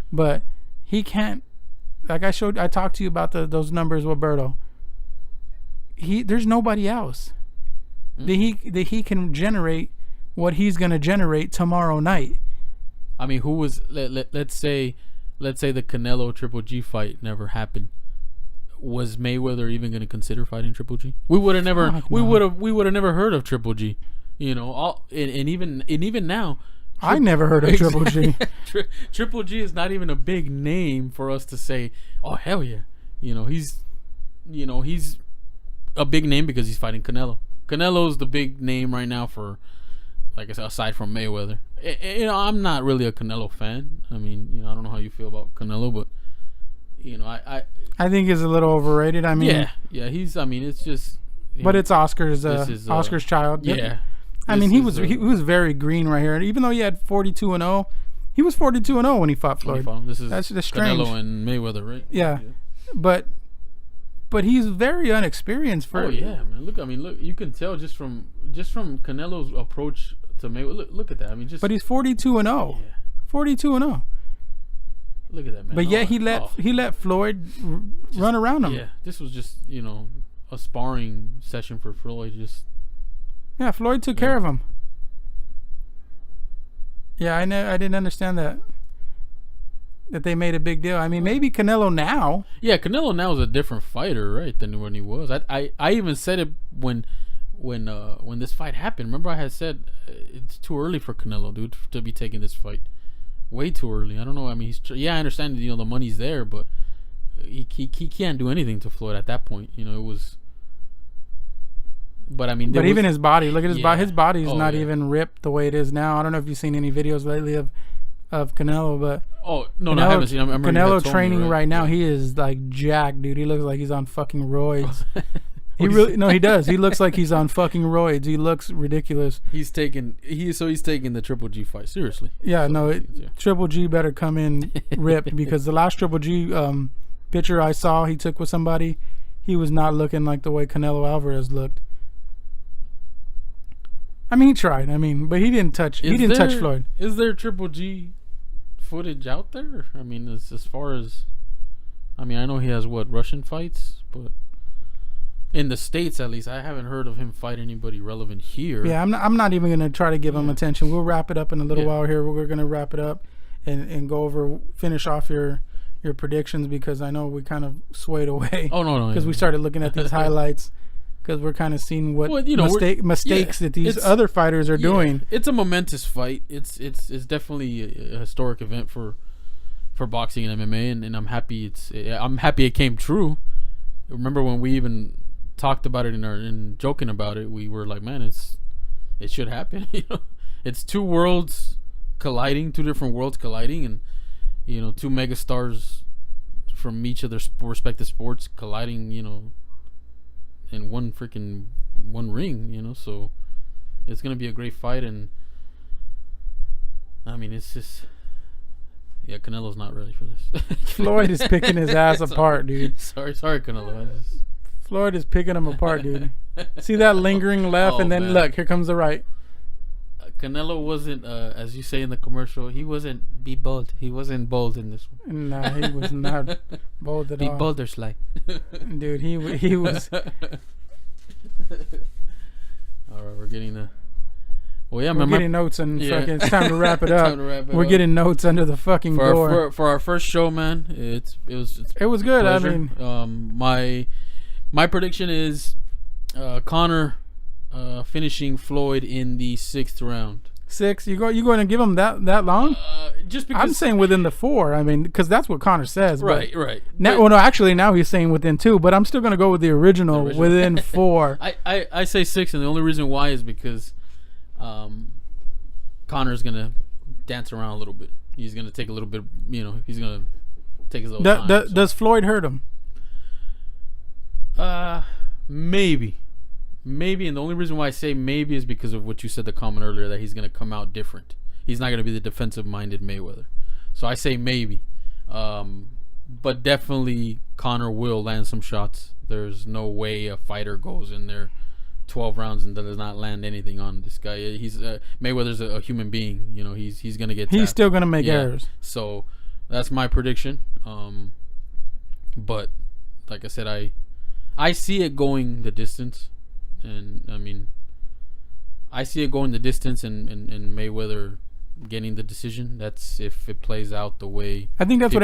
But he can't. Like I talked to you about those numbers, Roberto. There's nobody else that he can generate what he's going to generate tomorrow night. I mean, let's say the Canelo Triple G fight never happened. was Mayweather even going to consider fighting Triple G? We would have never. We would have never heard of Triple G. You know, and even now. I never heard of Triple G. Triple G is not even a big name for us to say, oh, hell yeah. He's a big name because he's fighting Canelo. Canelo's the big name right now for, like I said, aside from Mayweather. I'm not really a Canelo fan. I mean, I don't know how you feel about Canelo, but, I think he's a little overrated. I mean. Yeah, it's just. But it's Oscar's child. Yeah. I mean, he was very green right here. Even though he had 42-0, he was 42-0 when he fought Floyd. That's strange. Canelo and Mayweather, right? Yeah. But he's very unexperienced for. Oh yeah, man. Look. You can tell just from Canelo's approach to Mayweather. Look at that. I mean, just. But he's 42-0. Yeah. 42-0. Look at that, man. But yet he let Floyd run around him. Yeah. This was just a sparring session for Floyd. Yeah, Floyd took care of him. Yeah, I didn't understand that they made a big deal. I mean, maybe Canelo now. Yeah, Canelo now is a different fighter, right, than when he was. I even said it when this fight happened. Remember, I had said it's too early for Canelo, dude, to be taking this fight. Way too early. I don't know. I mean, I understand the money's there, but he can't do anything to Floyd at that point. It was. But I mean, even his body. Look at his body. His body's not even ripped the way it is now. I don't know if you've seen any videos lately of Canelo, but no, I haven't seen. Canelo training right now. He is like jacked, dude. He looks like he's on fucking roids. He does. He looks like he's on fucking roids. He looks ridiculous. He's taking the Triple G fight seriously. Yeah, Triple G better come in ripped because the last Triple G picture I saw he took with somebody, he was not looking like the way Canelo Alvarez looked. I mean, he tried. I mean, but he didn't touch. Touch Floyd. Is there Triple G footage out there? I mean, as far as, I know he has Russian fights, but in the States at least, I haven't heard of him fight anybody relevant here. Yeah, I'm not even gonna try to give him attention. We'll wrap it up in a little while here. We're gonna wrap it up and finish off your predictions because I know we kind of swayed away. Oh no, because we started looking at these highlights. Because we're kind of seeing what mistakes that these other fighters are doing. It's a momentous fight. It's definitely a historic event for boxing and MMA, and I'm happy it came true. Remember when we even talked about it in joking about it, we were like, man, it should happen. It's two worlds colliding, two different worlds colliding, and two megastars from each of their respective sports colliding. In one ring, so it's gonna be a great fight, and I mean, it's just, Canelo's not ready for this. Floyd is picking his ass apart, dude. Sorry, Canelo. Floyd is picking him apart, dude. See that lingering left, and then look, here comes the right. Canelo wasn't, as you say in the commercial, he wasn't bold. He wasn't bold in this one. Nah, he was not bold at all. Be bolder, Sly. Dude, he was. All right, we're getting the. Well, yeah, we're getting notes and fucking. It's time to wrap it up. We're getting notes under the fucking door. For our first show, man, it was good. Pleasure. I mean, my prediction is Conor finishing Floyd in the 6th round. 6? You going to give him that long? Just because I'm saying within the 4. I mean, because that's what Conor says. Right. Now, now he's saying within 2. But I'm still going to go with the original within 4. I say 6, and the only reason why is because Conor's going to dance around a little bit. He's going to take a little bit. He's going to take his little time. Does Floyd hurt him? Maybe, and the only reason why I say maybe is because of what you said, the comment earlier, that he's going to come out different. He's not going to be the defensive-minded Mayweather. So I say maybe. But definitely Conor will land some shots. There's no way a fighter goes in there 12 rounds and does not land anything on this guy. He's Mayweather's a human being. He's going to get tapped. He's still going to make errors. So that's my prediction. But like I said, I see it going the distance. And I mean, I see it going the distance and Mayweather getting the decision. That's if it plays out the way I think that's what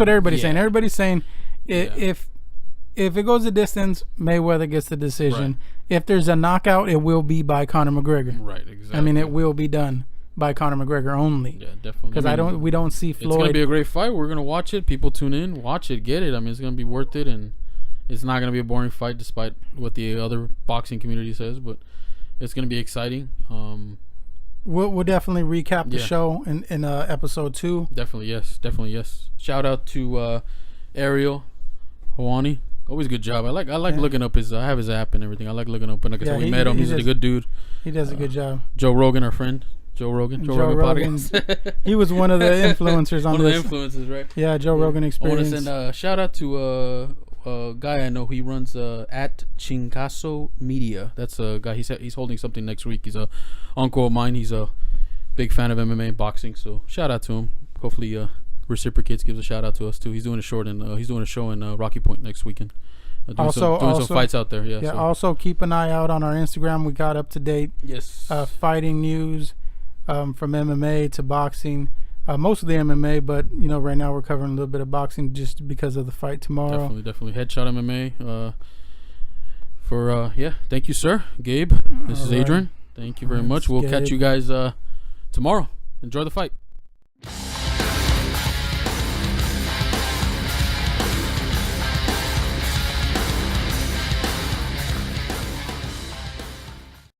everybody's saying. Everybody's saying if if it goes the distance, Mayweather gets the decision. Right. If there's a knockout, it will be by Conor McGregor. Right, exactly. I mean, it will be done by Conor McGregor only. Yeah, definitely. Because we don't see Floyd. It's gonna be a great fight. We're gonna watch it. People tune in, watch it, get it. I mean, it's gonna be worth it, and it's not gonna be a boring fight, despite what the other boxing community says. But it's gonna be exciting. We'll definitely recap the show in episode 2. Definitely yes. Shout out to Ariel Hawani. Always good job. I like looking up his. I have his app and everything. I like looking up. And like I said, we met him. He's a good dude. He does a good job. Joe Rogan, our friend. Joe Rogan podcast. He was one of the influencers on this. One of the influencers, right? Yeah, Joe Rogan Experience. I want to send a shout out to a guy I know. He runs at Chincaso Media. That's a guy. He's holding something next week. He's a uncle of mine. He's a big fan of MMA boxing. So shout out to him. Hopefully reciprocates, gives a shout out to us too. He's doing a show in Rocky Point next weekend. Doing some fights out there. Yeah. Also keep an eye out on our Instagram. We got up to date. Yes. Fighting news. From MMA to boxing, mostly MMA, but right now we're covering a little bit of boxing just because of the fight tomorrow. Definitely. Headshot MMA. Thank you, sir. Gabe, this is Adrian. Thank you very much. We'll catch you guys tomorrow. Enjoy the fight.